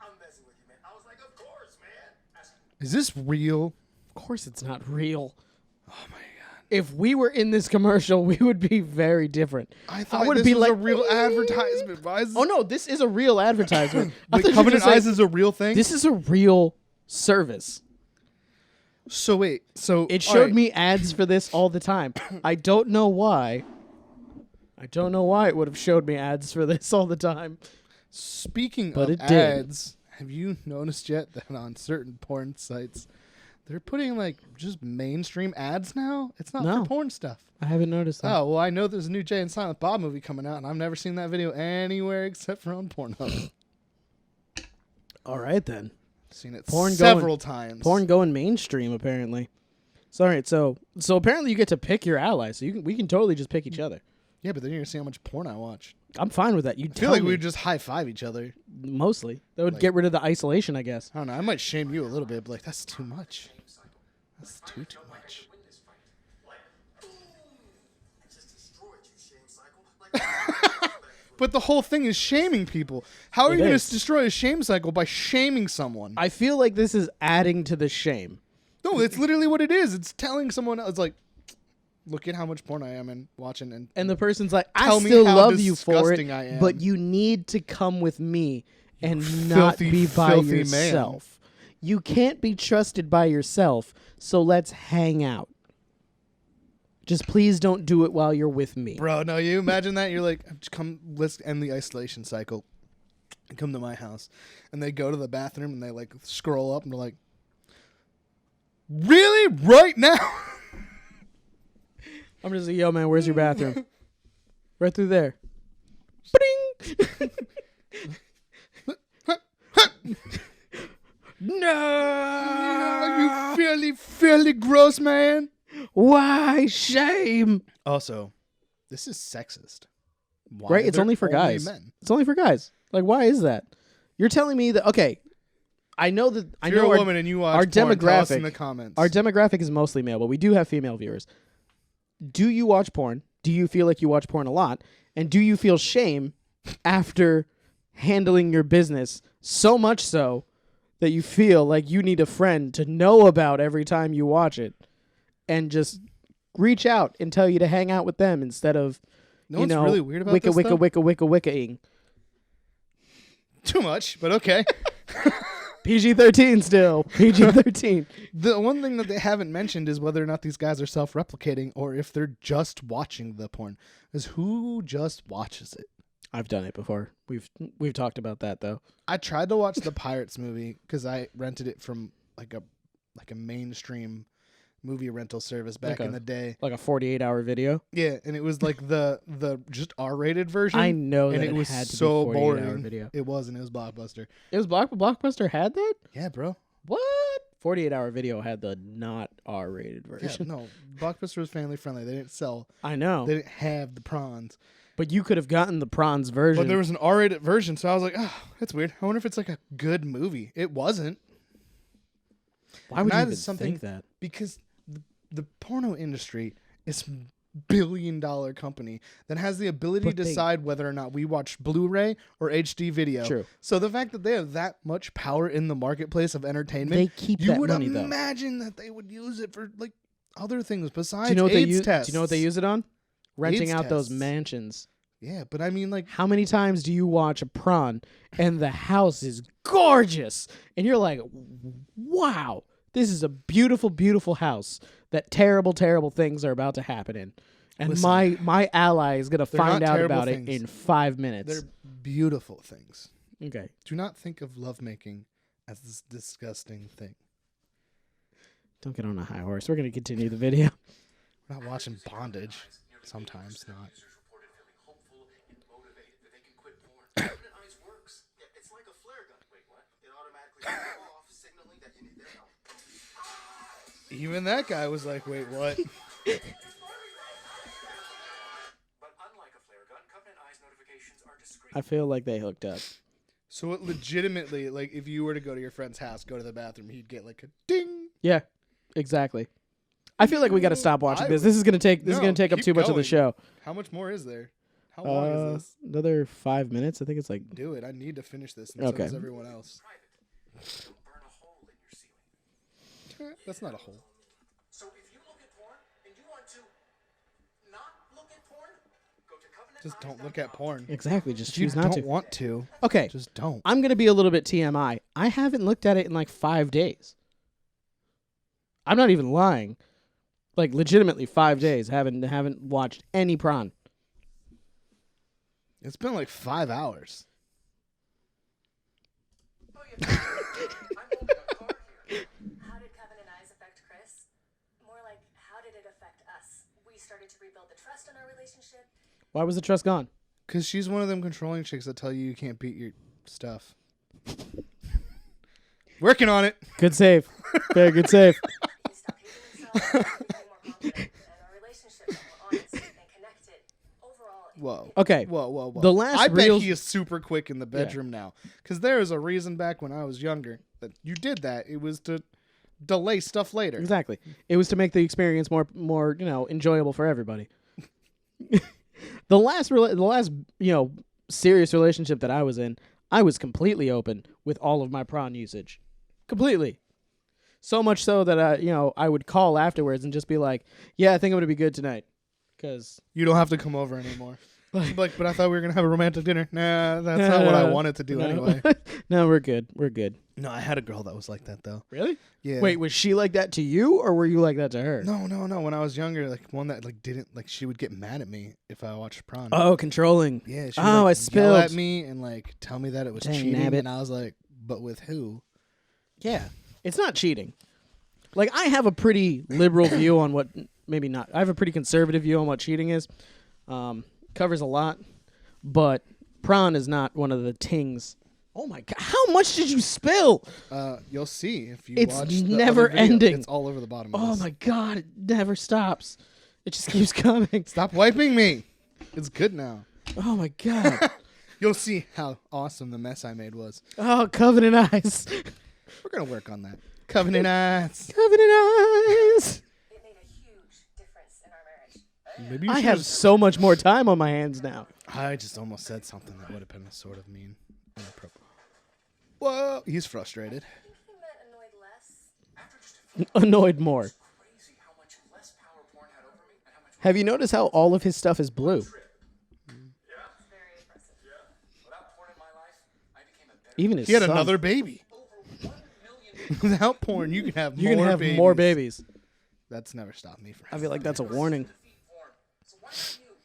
I'm messing with you, man. I was like, of course, man. Is this real? Of course it's not real. Oh my god. If we were in this commercial, we would be very different. I thought would this be was like, a real advertisement. Why is Oh no, this is a real advertisement. I Wait, thought you were Covenant gonna say, Eyes is a real thing? this is a real service. So wait, so It all showed right. me ads for this all the time. I don't know why. I don't know why it would have showed me ads for this all the time. Speaking But of it did. ads, have you noticed yet that on certain porn sites they're putting like just mainstream ads now? It's not No. for porn stuff. I haven't noticed that. Oh, well, I know there's a new Jay and Silent Bob movie coming out, and I've never seen that video anywhere except for on Pornhub. All right then. Seen it Porn several times. Porn going mainstream apparently. So all right, so apparently you get to pick your ally. So we can totally just pick each other. Yeah, but then you're gonna see how much porn I watch. I'm fine with that. You I feel like we would just high five each other. mostly. That would Like- get rid of the isolation, I guess. I don't know. I might shame you a little bit, but like that's too much. That's too much. Win this fight. I just destroyed you, shame cycle. Like, But the whole thing is shaming people. How are It you going is. to destroy a shame cycle by shaming someone? I feel like this is adding to the shame. No, it's literally what it is. It's telling someone else, like, look at how much porn I am and watching, And the person's like, I Tell me still how love you for it, disgusting I am. but you need to come with me and not filthy, be by filthy man." yourself. You can't be trusted by yourself, so let's hang out. Just please don't do it while you're with me. Bro, no, you imagine that? You're like, come, let's end the isolation cycle. And come to my house. And they go to the bathroom and they like scroll up and they're like, really? Right now? I'm just like, yo, man, where's your bathroom? Right through there. Bing! Are No! you fairly gross, man? Why shame? Also, this is sexist. Why Right? are It's there only for guys. men? It's only for guys. Like, why is that? You're telling me that, okay, I know that, I If you're know a our, woman and you watch our porn, tell us in demographic- the comments. our demographic is mostly male, but we do have female viewers. Do you watch porn? Do you feel like you watch porn a lot? And do you feel shame after handling your business so much so that you feel like you need a friend to know about every time you watch it and just reach out and tell you to hang out with them instead of, No you one's know, really weird about wicca, this, wicca, though? wicca, wicca, wicca-ing. Too much, but okay. PG-13 still. PG-13. The one thing that they haven't mentioned is whether or not these guys are self-replicating or if they're just watching the porn. Is who just watches it? I've done it before. We've talked about that though. I tried to watch the Pirates movie because I rented it from like a mainstream movie rental service back in the day. Like a 48-hour video. Yeah, and it was like the just R-rated version. I know and that it was had to so be 48-hour boring. video. It wasn't. It was Blockbuster. It was Blockbuster had that? Yeah, bro. What? 48-hour video had the not R-rated Yeah, version. no, Blockbuster was family friendly. They didn't sell. I know. They didn't have the prawns. But you could have gotten the prawns version. But there was an R-rated version, so I was like, oh, that's weird. I wonder if it's like a good movie. It wasn't. Why would you Neither even something- think that? Because the porno industry is a billion-dollar company that has the ability But to decide whether or not we watch Blu-ray or HD video. True. So the fact that they have that much power in the marketplace of entertainment, They keep you that would money, though. imagine that they would use it for like other things besides Do you know what they AIDS use? tests. Do you know what they use it on? Renting AIDS out those tests. mansions. Yeah, but I mean, like, How many times do you watch a prawn and the house is gorgeous and you're like, wow, this is a beautiful, beautiful house that terrible, terrible things are about to happen in. And Listen, my ally is going to they're find not out terrible about things. it in 5 minutes. they're beautiful things. Okay. Do not think of lovemaking as this disgusting thing. Don't get on a high horse. We're going to continue the video. We're not watching bondage. Sometimes not. Users reported feeling hopeful and motivated that they can quit porn. Covenant Eyes works. Yeah, it's like a flare gun. Wait, what? It automatically goes off, signaling that you need their help. Even that guy was like, wait, what? But unlike a flare gun, Covenant Eyes notifications are discreet. I feel like they hooked up. So it legitimately, like, if you were to go to your friend's house, go to the bathroom, he'd get like a ding. Yeah, exactly. I feel like we got to stop watching I this. would- This is gonna take No, up keep too much of the going. show. How much more is there? How long is this? Another 5 minutes. I think it's like. Do it. I need to finish this, and Okay. so does everyone else. Private. Don't burn a hole in your ceiling. That's not a hole. So if you look at porn and you want to not look at porn, go to Covenant Just don't look at porn. Exactly. Just If you choose not don't to. want to, Okay. just don't. I'm gonna be a little bit TMI. I haven't looked at it in like 5 days. I'm not even lying. Like legitimately 5 days. Haven't watched any prawn. It's been like 5 hours. Oh, yeah. I'm holding a card here. How did Covenant Eyes affect Chris? More like, how did it affect us? We started to rebuild the trust in our relationship. Why was the trust gone? Because she's one of them controlling chicks that tell you can't beat your stuff. Working on it. Good save. Very good save. He stopped hating himself, and became more confident, and our relationship got more honest and connected. Overall, it Whoa. Okay. Whoa. The last I bet real- he is super quick in the bedroom now. Because there is a reason back when I was younger that you did that. It was to delay stuff later. Exactly. It was to make the experience more enjoyable for everybody. The last serious relationship that I was in, I was completely open with all of my prawn usage. Completely. So much so that I would call afterwards and just be like, "Yeah, I think I'm going to be good tonight." Cuz You don't have to come over anymore. Like, but I thought we were going to have a romantic dinner. Nah, that's not what I wanted to do anyway. No, we're good. We're good. No, I had a girl that was like that, though. Really? Yeah. Wait, was she like that to you or were you like that to her? No. When I was younger, like, one that, like, didn't, like, she would get mad at me if I watched prawn. Oh, controlling. Yeah, she Oh, would, I like, spilled. yell at me and, like, tell me that it was Dang, cheating. nabbit. And I was like, but with who? Yeah. It's not cheating. Like, I have a pretty liberal view on what, maybe not. I have a pretty conservative view on what cheating is. Covers a lot. But prawn is not one of the tings. Oh my God. How much did you spill? You'll see if you It's watch the never other video. ending. It's all over the bottom of Oh this. my God. It never stops. It just keeps coming. Stop wiping me. It's good now. Oh my God. You'll see how awesome the mess I made was. Oh, Covenant Eyes. We're going to work on that. Covenant eyes. Covenant Eyes. it made a huge difference in our marriage. Maybe you I should have so much more time on my hands now. I just almost said something that would have been sort of mean. Whoa. He's frustrated. I think he meant annoyed less. Annoyed more. Crazy how much less power porn had over me and how much Have you noticed how all of his stuff is blue? It's very impressive. without porn in my life, I became a better Even his He had son. another baby. over 1 million Without porn, you can have You more can have babies. more babies. That's never stopped me from I feel like that's a warning. feet porn. So why don't you?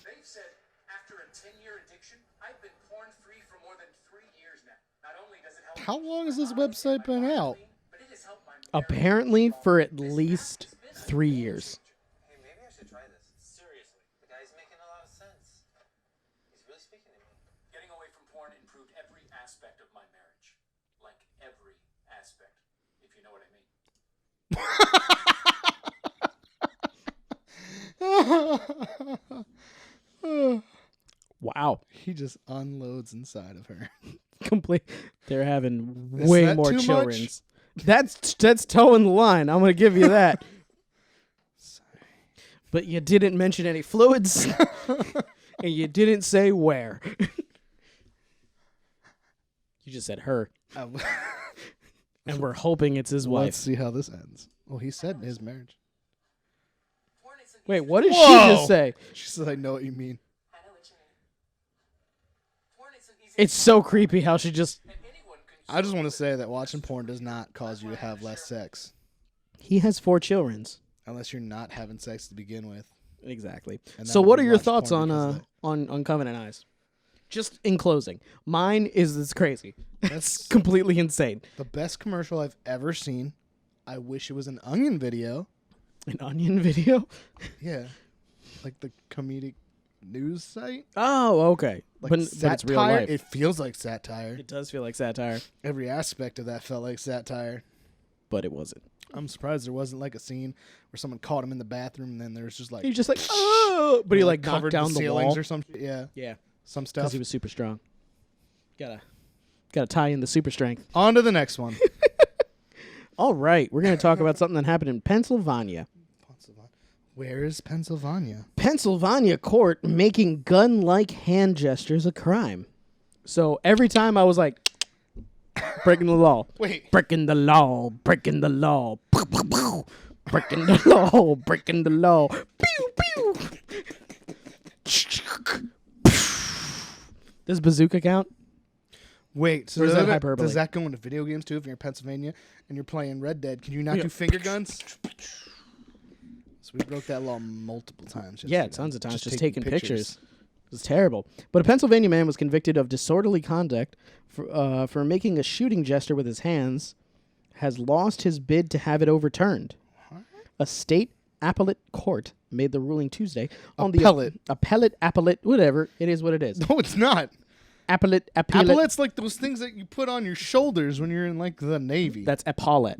They've said after a 10-year addiction, I've been porn free for more than 3 years now. Not only does it help How long has this website been out? but it has helped my Apparently for at least 3 years. Hey, maybe I should try this. Seriously. The guy's making a lot of sense. He's really speaking to me. Getting away from porn improved every aspect of my marriage. Like every aspect, if you know what I mean. Wow. He just unloads inside of her. Complete. They're having Is way that more too much? children's. That's towing the line. I'm gonna give you that. But you didn't mention any fluids, and you didn't say where. You just said her, and we're hoping it's his Let's wife. see how this ends. Well, he said his marriage. Porn is an Wait, easy- what did she Whoa! just say? She said, I know what you mean. I know what you mean. Porn is an easy. It's so creepy how she just. And anyone can. I just want to say that watching porn does not cause you to have less sex. He has 4 children's. Unless you're not having sex to begin with. Exactly. And So, then what are you your watch thoughts porn on because on Covenant Eyes? Just in closing, mine is it's crazy. That's Completely insane. the best commercial I've ever seen. I wish it was an Onion video. An Onion video. Yeah. Like the comedic news site. Oh, okay. Like but it's real satire. life. It feels like satire. It does feel like satire, Every aspect of that felt like satire. but it wasn't. I'm surprised there wasn't like a scene where someone caught him in the bathroom and then there's just like He's just like, oh, but he like knocked covered down the ceilings wall. or some shit. Yeah. Yeah, Some because stuff. he was super strong. Gotta tie in the super strength. On to the next one. All right, we're gonna talk about something that happened in Pennsylvania. Where is Pennsylvania? Pennsylvania court making gun-like hand gestures a crime. So every time I was like, breaking the law. Wait. Breaking the law, breaking the law. Pow, pow, pow. Breaking the law, breaking the law. Pew, pew. Does bazooka count? Wait, so Or is does that that, hyperbole? does that go into video games too? If you're in Pennsylvania and you're playing Red Dead, can you not do finger guns? So we broke that law multiple times. Yeah, yesterday. tons of times. Just taking pictures. It was terrible. But a Pennsylvania man was convicted of disorderly conduct for making a shooting gesture with his hands, has lost his bid to have it overturned. A state appellate court made the ruling Tuesday on Appellate. the appellate, whatever. It is what it is. No, it's not. Appellate. Appellate's like those things that you put on your shoulders when you're in like the Navy. That's epaulette.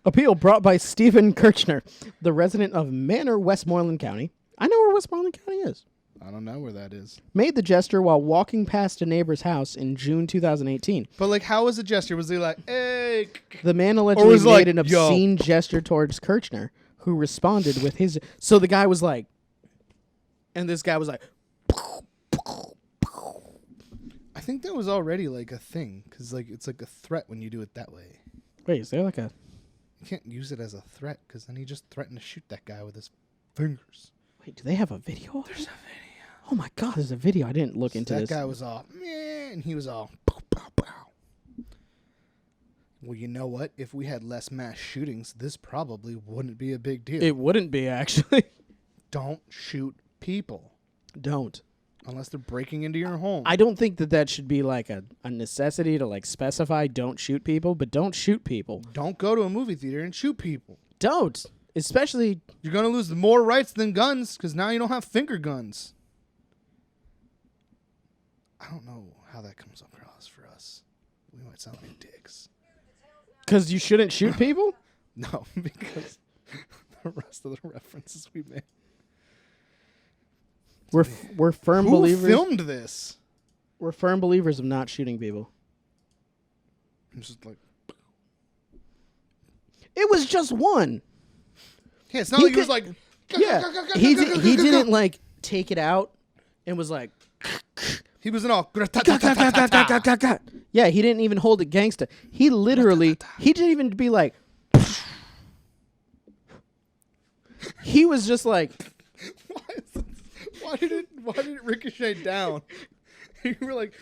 Appeal brought by Stephen Kirchner, the resident of Manor, Westmoreland County. I know where Westmoreland County is. I don't know where that is. Made the gesture while walking past a neighbor's house in June 2018. But like, how was the gesture? Was he like, hey? The man allegedly was made like, an "Yo." obscene gesture towards Kirchner, who responded with his... So the guy was like... And this guy was like... I think that was already like a thing because like it's like a threat when you do it that way. Wait, is there like a... You can't use it as a threat because then he just threatened to shoot that guy with his fingers. Wait, do they have a video? There's a video. Oh my God, there's a video. I didn't look into That this. guy was all, meh, and he was all, pow, pow, pow. Well, you know what? If we had less mass shootings, this probably wouldn't be a big deal. It wouldn't be, actually. Don't shoot people Don't. unless they're breaking into your home. I don't think that should be like a necessity to like specify don't shoot people, but don't shoot people. Don't go to a movie theater and shoot people. Don't. Especially... You're going to lose more rights than guns because now you don't have finger guns. I don't know how that comes across for us. We might sound like dicks. Because you shouldn't shoot people? No, because the rest of the references we made. We're firm Who believers. filmed this? We're firm believers of not shooting people. I'm just like, It was just one. yeah, it's not He like he was could- like, Yeah. He didn't like take it out and was like, he was an all. yeah, he didn't even hold it gangsta. He literally, he didn't even be like, he was just like, Why did it ricochet down? You were like,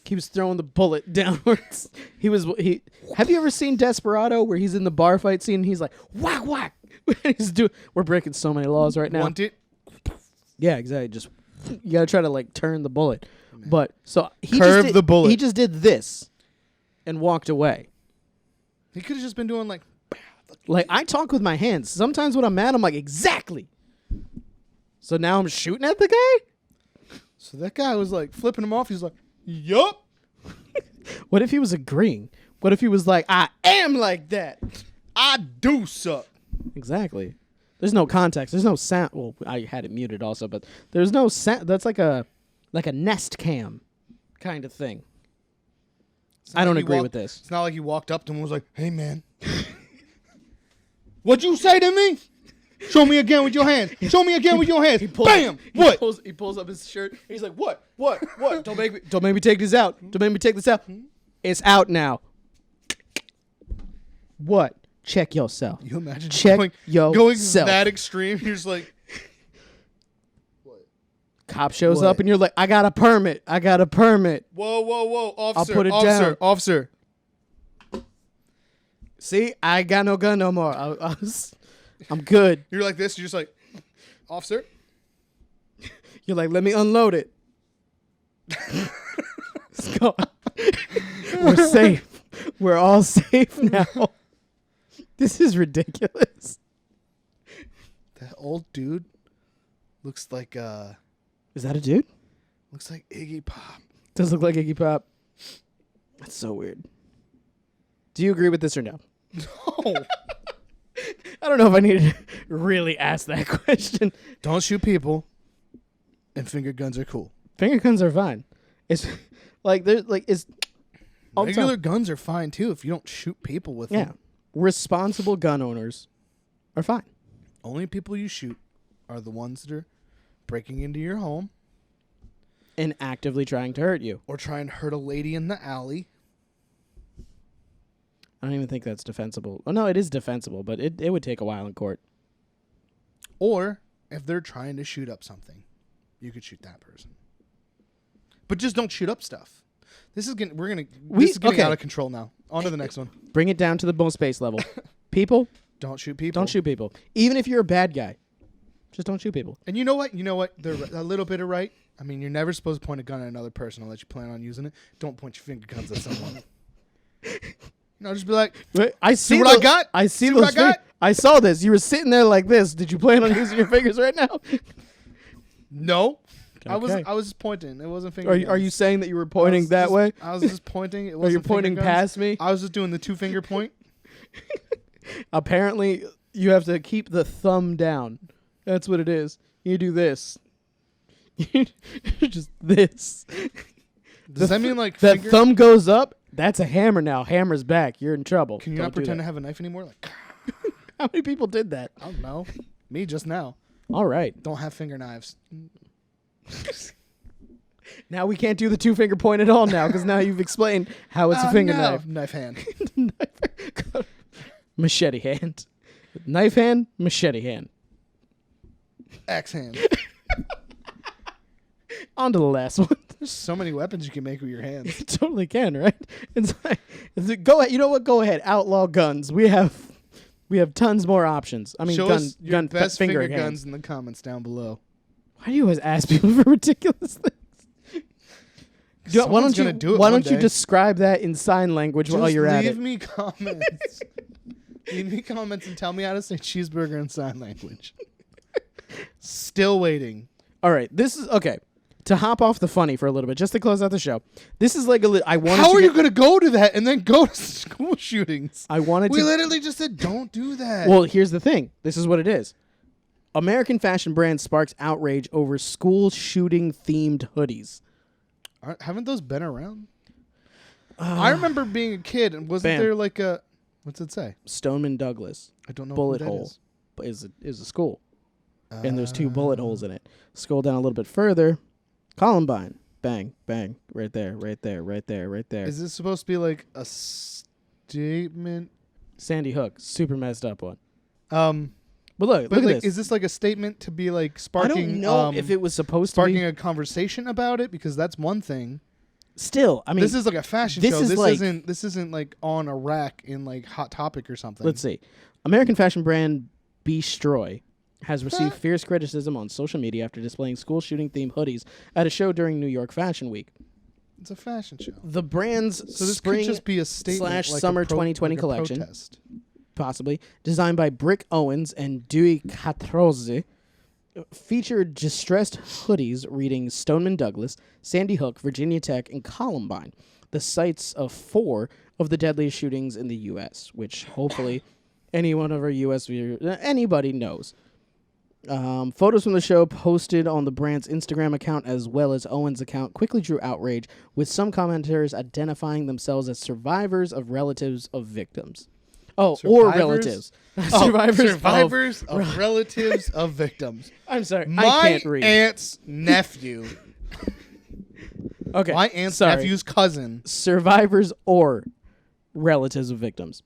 he was throwing the bullet downwards. Have you ever seen Desperado where he's in the bar fight scene and he's like, whack, whack. We're breaking so many laws right now. want it? Yeah, exactly. Just, you gotta try to like turn the bullet. But so he Curve just did, the bullet. He just did this and walked away. He could have just been doing like Like, I talk with my hands. Sometimes when I'm mad, I'm like, exactly. So now I'm shooting at the guy? So that guy was like flipping him off. He's like, yup. What if he was agreeing? What if he was like, I am like that? I do suck. Exactly. There's no context. There's no sound. Well, I had it muted also, but there's no sound. That's like a Nest Cam kind of thing. I don't agree with this. It's not like he walked up to him and was like, hey, man. What'd you say to me? Show me again with your hands. Show me again with your hands. Bam! What? He pulls up his shirt. He's like, what? Don't make me take this out. Don't make me take this out. It's out now. What? Check yourself. You imagine Check going yourself. that extreme? You're just like, Cop shows up and you're like, I got a permit. whoa, officer, put it officer, down. officer. See, I ain't got no gun no more. I'm good. You're like this. You're just like, officer. You're like, let me unload it. Let's go. We're safe. We're all safe now. This is ridiculous. That old dude looks like Is that a dude? looks like Iggy Pop. Does look like Iggy Pop. That's so weird. Do you agree with this or no? No. I don't know if I need to really ask that question. Don't shoot people. And finger guns are cool. Finger guns are fine. It's like there's like it's all the Regular time. guns are fine too if you don't shoot people with Yeah. them. Responsible gun owners are fine. Only people you shoot are the ones that are breaking into your home And actively trying to hurt you. or trying to hurt a lady in the alley. I don't even think that's defensible. Oh no, it is defensible, but it would take a while in court. Or if they're trying to shoot up something, you could shoot that person. But just don't shoot up stuff. This is getting out of control now. On to the next one. Bring it down to the most base level. People, Don't shoot people. don't shoot people. Even if you're a bad guy, just don't shoot people. And you know what? They're a little bit of right. I mean, you're never supposed to point a gun at another person unless you plan on using it. Don't point your finger guns at someone. Just be like, I see what I got? I see See what those I got? I saw this. You were sitting there like this. Did you plan on using your fingers right now? no. Okay. I was just pointing. It wasn't finger Are guns. you saying that you were pointing that way? I was just pointing. It Or wasn't you're pointing finger guns. past me? I was just doing the 2-finger point. Apparently, you have to keep the thumb down. That's what it is. You do this. Just this. Does that mean like That finger? thumb goes up? That's a hammer now. Hammer's back. You're in trouble. Can you Don't not do pretend to that. have a knife anymore? Like, How many people did that? I don't know. Me just now. All right. Don't have finger knives. Now we can't do the 2-finger point at all now because now you've explained how it's a finger no. knife. Knife hand. Machete hand. Knife hand, machete hand. Axe hand. On to the last one. There's so many weapons you can make with your hands. You totally can, right? Go ahead. You know what? Go ahead. Outlaw guns. We have tons more options. I mean, Show us your best finger finger hands. guns in the comments down below. Why do you always ask people for ridiculous things? Why Someone's don't gonna do it Why one don't you day. describe that in sign language while you're at it? Leave me comments. Leave me comments and tell me how to say cheeseburger in sign language. Still waiting. All right, this is okay. To hop off the funny for a little bit, just to close out the show. This is like I wanted. How to are get- you going to go to that and then go to school shootings? I wanted We to. literally just said don't do that. Well, here's the thing. This is what it is. American fashion brand sparks outrage over school shooting themed hoodies. Haven't those been around? I remember being a kid and wasn't Bam. there like a what's it say? Stoneman Douglas I don't know. bullet who that hole is. is a school, and there's 2 bullet holes in it. Scroll down a little bit further. Columbine, bang, bang, right there, right there, right there, right there. Is this supposed to be like a statement? Sandy Hook, super messed up one. But But look at like, this. is this like a statement to be like I sparking? don't know if it was supposed to sparking be. a conversation about it because that's one thing. Still, I mean, This is like a fashion this show. is like- This isn't like on a rack in like Hot Topic or something. let's see. American fashion brand Bestroy has received fierce criticism on social media after displaying school shooting themed hoodies at a show during New York Fashion Week. It's a fashion show. The brand's So this spring could just be a statement / like summer a 2020 like a collection, protest. possibly designed by Brick Owens and Dewey Catrozzi, featured distressed hoodies reading Stoneman Douglas, Sandy Hook, Virginia Tech, and Columbine, the sites of 4 of the deadliest shootings in the U.S., which hopefully any one of our U.S. viewers, anybody knows. Photos from the show posted on the brand's Instagram account as well as Owens' account quickly drew outrage, with some commenters identifying themselves as survivors of relatives of victims. Oh, or Survivors? relatives. Survivors of relatives of victims. I'm sorry, I My can't read. aunt's nephew. Okay, My aunt's sorry. nephew's cousin. Survivors or relatives of victims.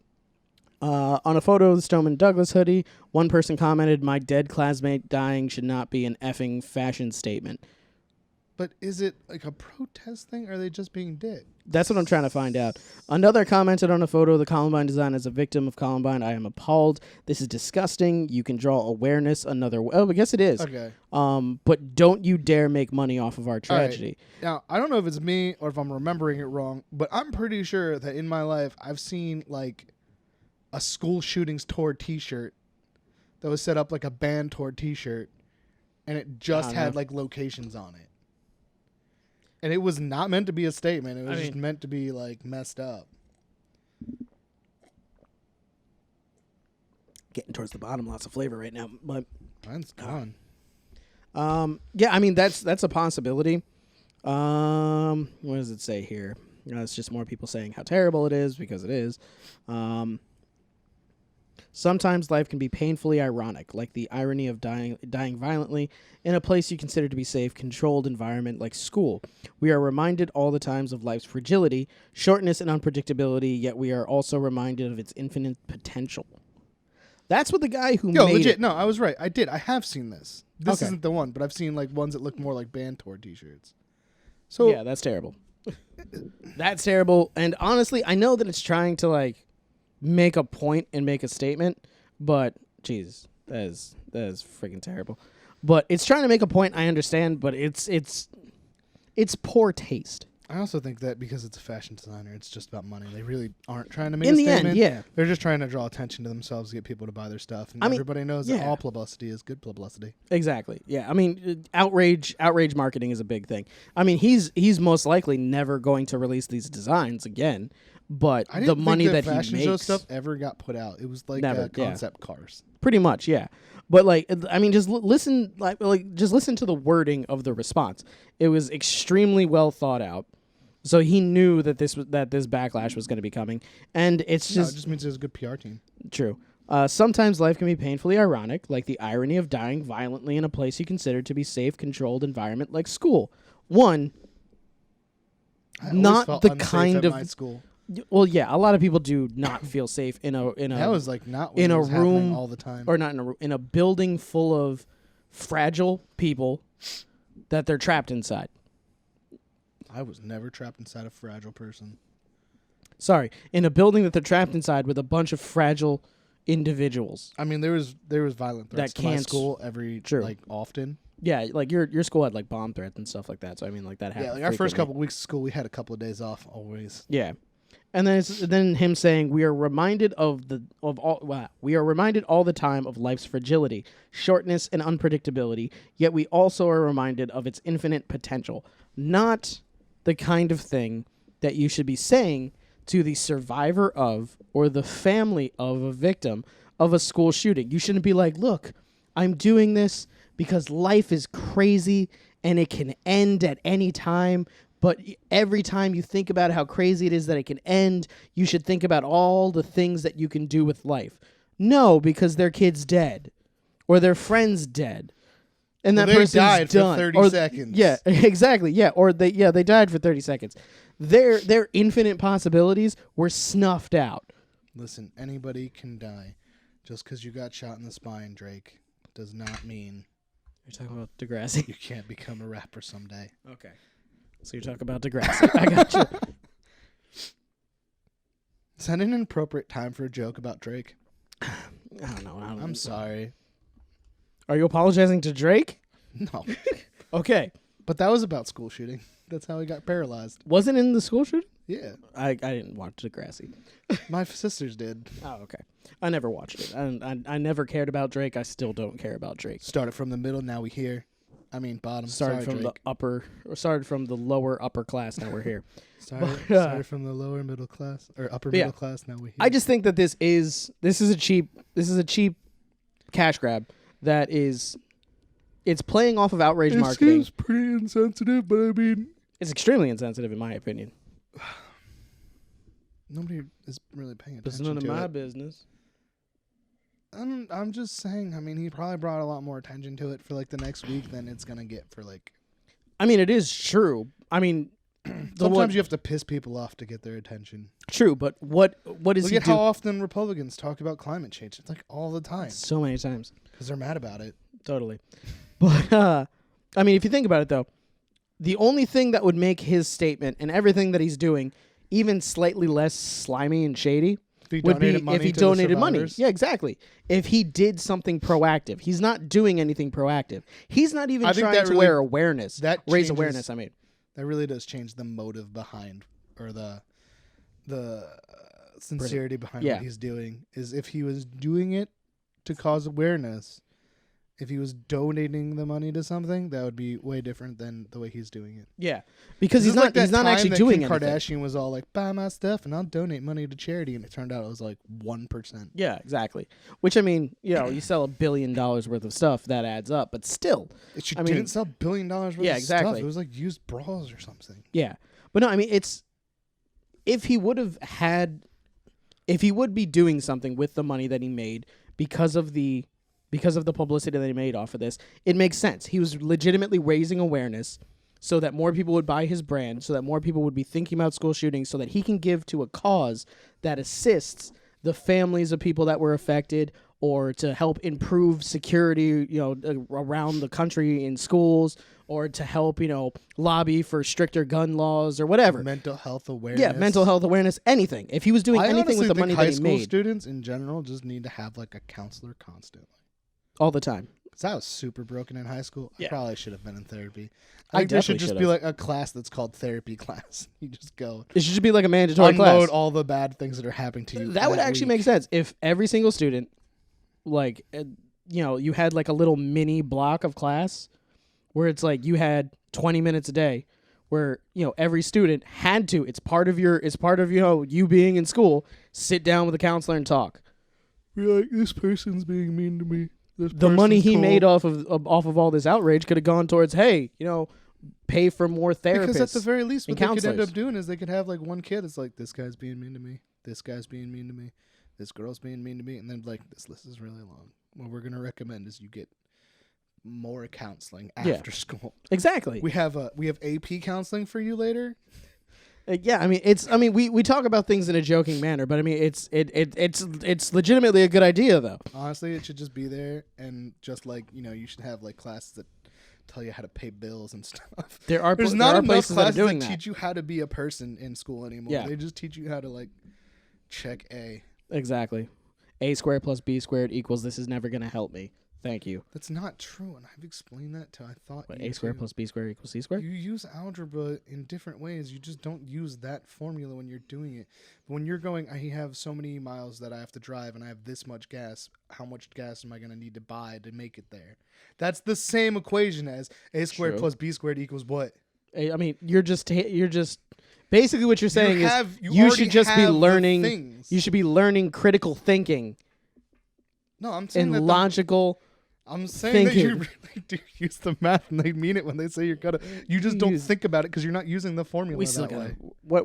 On a photo of the Stoneman Douglas hoodie, one person commented, "My dead classmate dying should not be an effing fashion statement." But is it like a protest thing, or are they just being dicks? That's what I'm trying to find out. Another commented on a photo of the Columbine design as a victim of Columbine. "I am appalled. This is disgusting. You can draw awareness another way." Oh, I guess it is. Okay. But don't you dare make money off of our All right. tragedy. Now, I don't know if it's me or if I'm remembering it wrong, but I'm pretty sure that in my life I've seen like a school shootings tour T-shirt that was set up like a band tour T-shirt, and it just had like locations on it. And it was not meant to be a statement. It was just meant to be like messed up. Getting towards the bottom, lots of flavor right now. But Mine's gone. yeah, I mean that's a possibility. What does it say here? It's just more people saying how terrible it is because it is. Sometimes life can be painfully ironic, like the irony of dying violently in a place you consider to be safe, controlled environment like school. We are reminded all the times of life's fragility, shortness, and unpredictability, yet we are also reminded of its infinite potential. That's what the guy who made legit. it. No, I was right. I did. I have seen this. This Okay. isn't the one, but I've seen like ones that look more like band tour T-shirts. So Yeah, that's terrible. That's terrible. And honestly, I know that it's trying to like make a point and make a statement, but Jesus, that is freaking terrible. But it's trying to make a point, I understand, but it's poor taste. I also think that because it's a fashion designer, it's just about money. They really aren't trying to make In a the end, statement. yeah. They're just trying to draw attention to themselves, get people to buy their stuff. And I mean, everybody knows that yeah. all publicity is good publicity. Exactly. Yeah. I mean, outrage marketing is a big thing. I mean, he's most likely never going to release these designs again, but I the didn't money think that fashion he show makes stuff ever got put out. It was like Never, yeah. concept cars. pretty much, yeah. But like, I mean, just listen, just listen to the wording of the response. It was extremely well thought out. So he knew that this backlash was going to be coming, and it's No, just it just means there's a good PR team. true. Sometimes life can be painfully ironic, like the irony of dying violently in a place you consider to be safe, controlled environment like school. One, I always not felt the unsafe kind at of my school. well, yeah, a lot of people do not feel safe in a That was like not what in a was happening room all the time. or not in a room, in a building full of fragile people that they're trapped inside. I was never trapped inside a fragile person. Sorry, in a building that they're trapped inside with a bunch of fragile individuals. I mean, there was violent threats That to my can't- school every True. like often. Yeah, like your school had like bomb threats and stuff like that. So I mean, like that happened. Yeah, like our first frequently. couple of weeks of school, we had a couple of days off always. Yeah, and then him saying we are reminded all the time of life's fragility, shortness, and unpredictability. Yet we also are reminded of its infinite potential. Not the kind of thing that you should be saying to the survivor of or the family of a victim of a school shooting. You shouldn't be like, look, I'm doing this because life is crazy and it can end at any time. But every time you think about how crazy it is that it can end, you should think about all the things that you can do with life. No, because their kid's dead or their friend's dead. And Well, that they person's died for done. 30 Or- seconds. Yeah, exactly. Yeah, or they died for 30 seconds. Their infinite possibilities were snuffed out. Listen, anybody can die. Just because you got shot in the spine, Drake, does not mean You're talking about Degrassi. you can't become a rapper someday. Okay. So you're talking about Degrassi. I got you. Is that an inappropriate time for a joke about Drake? I don't know. I'm sorry. Are you apologizing to Drake? No. Okay. But that was about school shooting. That's how he got paralyzed. Wasn't in the school shooting? Yeah. I didn't watch Degrassi. My sisters did. Oh, okay. I never watched it. I never cared about Drake. I still don't care about Drake. Started from the middle, now we here. I mean, bottom. Started Sorry, from Drake. started from the lower upper class. Now we're here. Started from the lower middle class or upper middle class. Now we here. I just think that this is a cheap cash grab that is. It's playing off of outrage marketing. Seems pretty insensitive, but I mean, it's extremely insensitive in my opinion. nobody is really paying It's attention none of to my it. business. I'm just saying. I mean, he probably brought a lot more attention to it for like the next week than it's gonna get for like. I mean, it is true. I mean, Sometimes you have to piss people off to get their attention. True, but what is Look he at doing? how often Republicans talk about climate change. It's like all the time So many times. because they're mad about it. Totally. But I mean, if you think about it though, the only thing that would make his statement and everything that he's doing even slightly less slimy and shady If he would be donated money if he to the donated money. survivors. Yeah, exactly. If he did something proactive. He's not doing anything proactive. He's not even I think trying that to really- wear awareness. that raise changes- awareness, I mean. That really does change the motive behind, or the sincerity behind Yeah. what he's doing. Is if he was doing it to cause awareness, if he was donating the money to something, that would be way different than the way he's doing it. Yeah. Because This he's is like not that he's not time actually that doing Kim anything. Kardashian was all like, "Buy my stuff and I'll donate money to charity," and it turned out it was like 1%. Yeah, exactly. Which I mean, you sell $1 billion worth of stuff, that adds up. But still, It I mean- didn't sell $1 billion worth Yeah, of exactly. stuff. It was like used bras or something. yeah. But no, I mean, if he would be doing something with the money that he made because of the publicity that he made off of this, it makes sense. He was legitimately raising awareness so that more people would buy his brand, so that more people would be thinking about school shootings, so that he can give to a cause that assists the families of people that were affected, or to help improve security, around the country in schools, or to help, lobby for stricter gun laws or whatever. Mental health awareness. Yeah, mental health awareness, anything. If he was doing I anything honestly with the think money high that he school made students in general just need to have like a counselor constantly. all the time. Because I was super broken in high school. Yeah. I probably should have been in therapy. I I think there should definitely just should be have. like a class that's called therapy class. You just go It should be like a mandatory unload class. all the bad things that are happening to you. That would actually week. make sense if every single student, you had like a little mini block of class where it's like you had 20 minutes a day where, every student had to, it's part of you being in school, sit down with a counselor and talk. You're like, this person's being mean to me. The money he made off of all this outrage could have gone towards, hey, pay for more therapists. Because at the very least, what and they could end counselors. up doing is they could have like one kid that's like, this guy's being mean to me. This guy's being mean to me. This girl's being mean to me. And then like, this list is really long. What we're going to recommend is you get more counseling after school. Exactly. We have AP counseling for you later. Yeah, we talk about things in a joking manner, but I mean it's legitimately a good idea though. Honestly, it should just be there, and just like you should have like classes that tell you how to pay bills and stuff. There's not enough places that are classes doing that that. teach you how to be a person in school anymore. Yeah. They just teach you how to like check A. Exactly. A squared plus B squared equals this is never gonna help me. Thank you. That's not true, and I've explained that to I thought What, you A squared too. plus B squared equals C squared? You use algebra in different ways. You just don't use that formula when you're doing it. When you're going, I have so many miles that I have to drive, and I have this much gas. How much gas am I going to need to buy to make it there? That's the same equation as A squared True. plus B squared equals what? I mean, you're just basically what you're saying you you already should just be have the learning. things. You should be learning critical thinking No, I'm saying and that logical. I'm saying that you thinking. really do use the math, and they mean it when they say you're gonna. You just don't think about it because you're not using the formula We still that got way.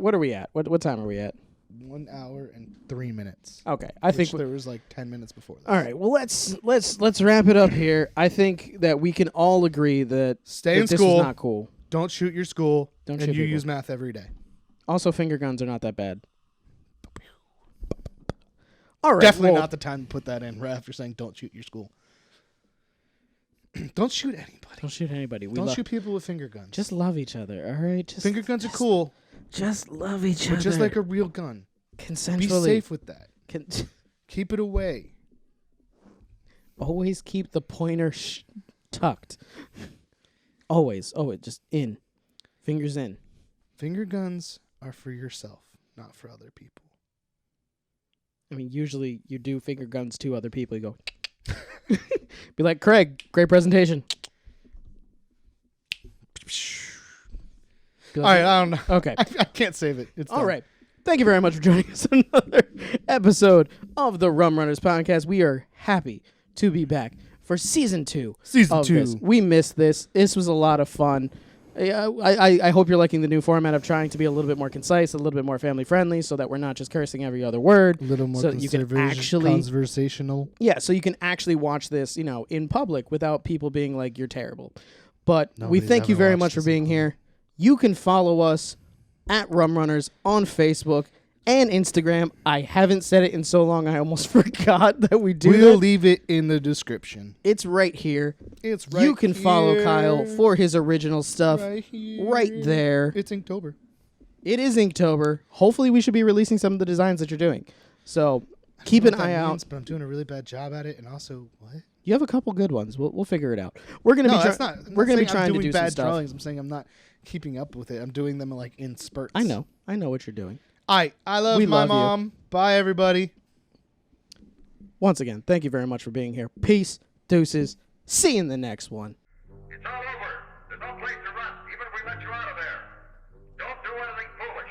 what are we at? What time are we at? 1 hour and 3 minutes. Okay, I think there was like 10 minutes before that. all right. Well, let's wrap it up here. I think that we can all agree that Stay in this school. is not cool. Don't shoot your school. Don't and shoot you people. use math every day. Also, finger guns are not that bad. All right, Definitely well, not the time to put that in right after saying don't shoot your school. Don't shoot anybody. Don't shoot anybody. We Don't love, shoot people with finger guns. Just love each other. All right. Just finger guns are cool, Just love each but other. just like a real gun. consensually. Be safe with that. Con- Keep it away. always keep the pointer tucked. Always. Oh, it just in. Fingers in. Finger guns are for yourself, not for other people. I mean, usually you do finger guns to other people. You go, be like, Craig, great presentation. All right, I don't know. Okay. I can't save it. It's All done. right. Thank you very much for joining us on another episode of the Rum Runnas Podcast. We are happy to be back for season 2. Season of 2. This. We missed this. This was a lot of fun. I hope you're liking the new format of trying to be a little bit more concise, a little bit more family friendly, so that we're not just cursing every other word. A little more so that you can actually conversational. Yeah, so you can actually watch this, in public without people being like, you're terrible. But we Nobody's thank you ever very watched much for this in being public. here. You can follow us at Rum Runners on Facebook and Instagram. I haven't said it in so long, I almost forgot that we do We'll that. leave it in the description. It's right here. It's right You can follow here. Kyle for his original stuff Right here. right there. It's Inktober. It is Inktober. Hopefully we should be releasing some of the designs that you're doing. So keep an eye out. But I'm doing a really bad job at it, and also what? You have a couple good ones. We'll figure it out. We're gonna No, be that's not. I'm we're not gonna be saying trying I'm to doing do some bad stuff. drawings. I'm saying I'm not keeping up with it. I'm doing them like in spurts. I know what you're doing. All right, I love We my love you. mom. Bye, everybody. Once again, thank you very much for being here. Peace, deuces. See you in the next one. It's all over. There's no place to run, even if we let you out of there. Don't do anything foolish.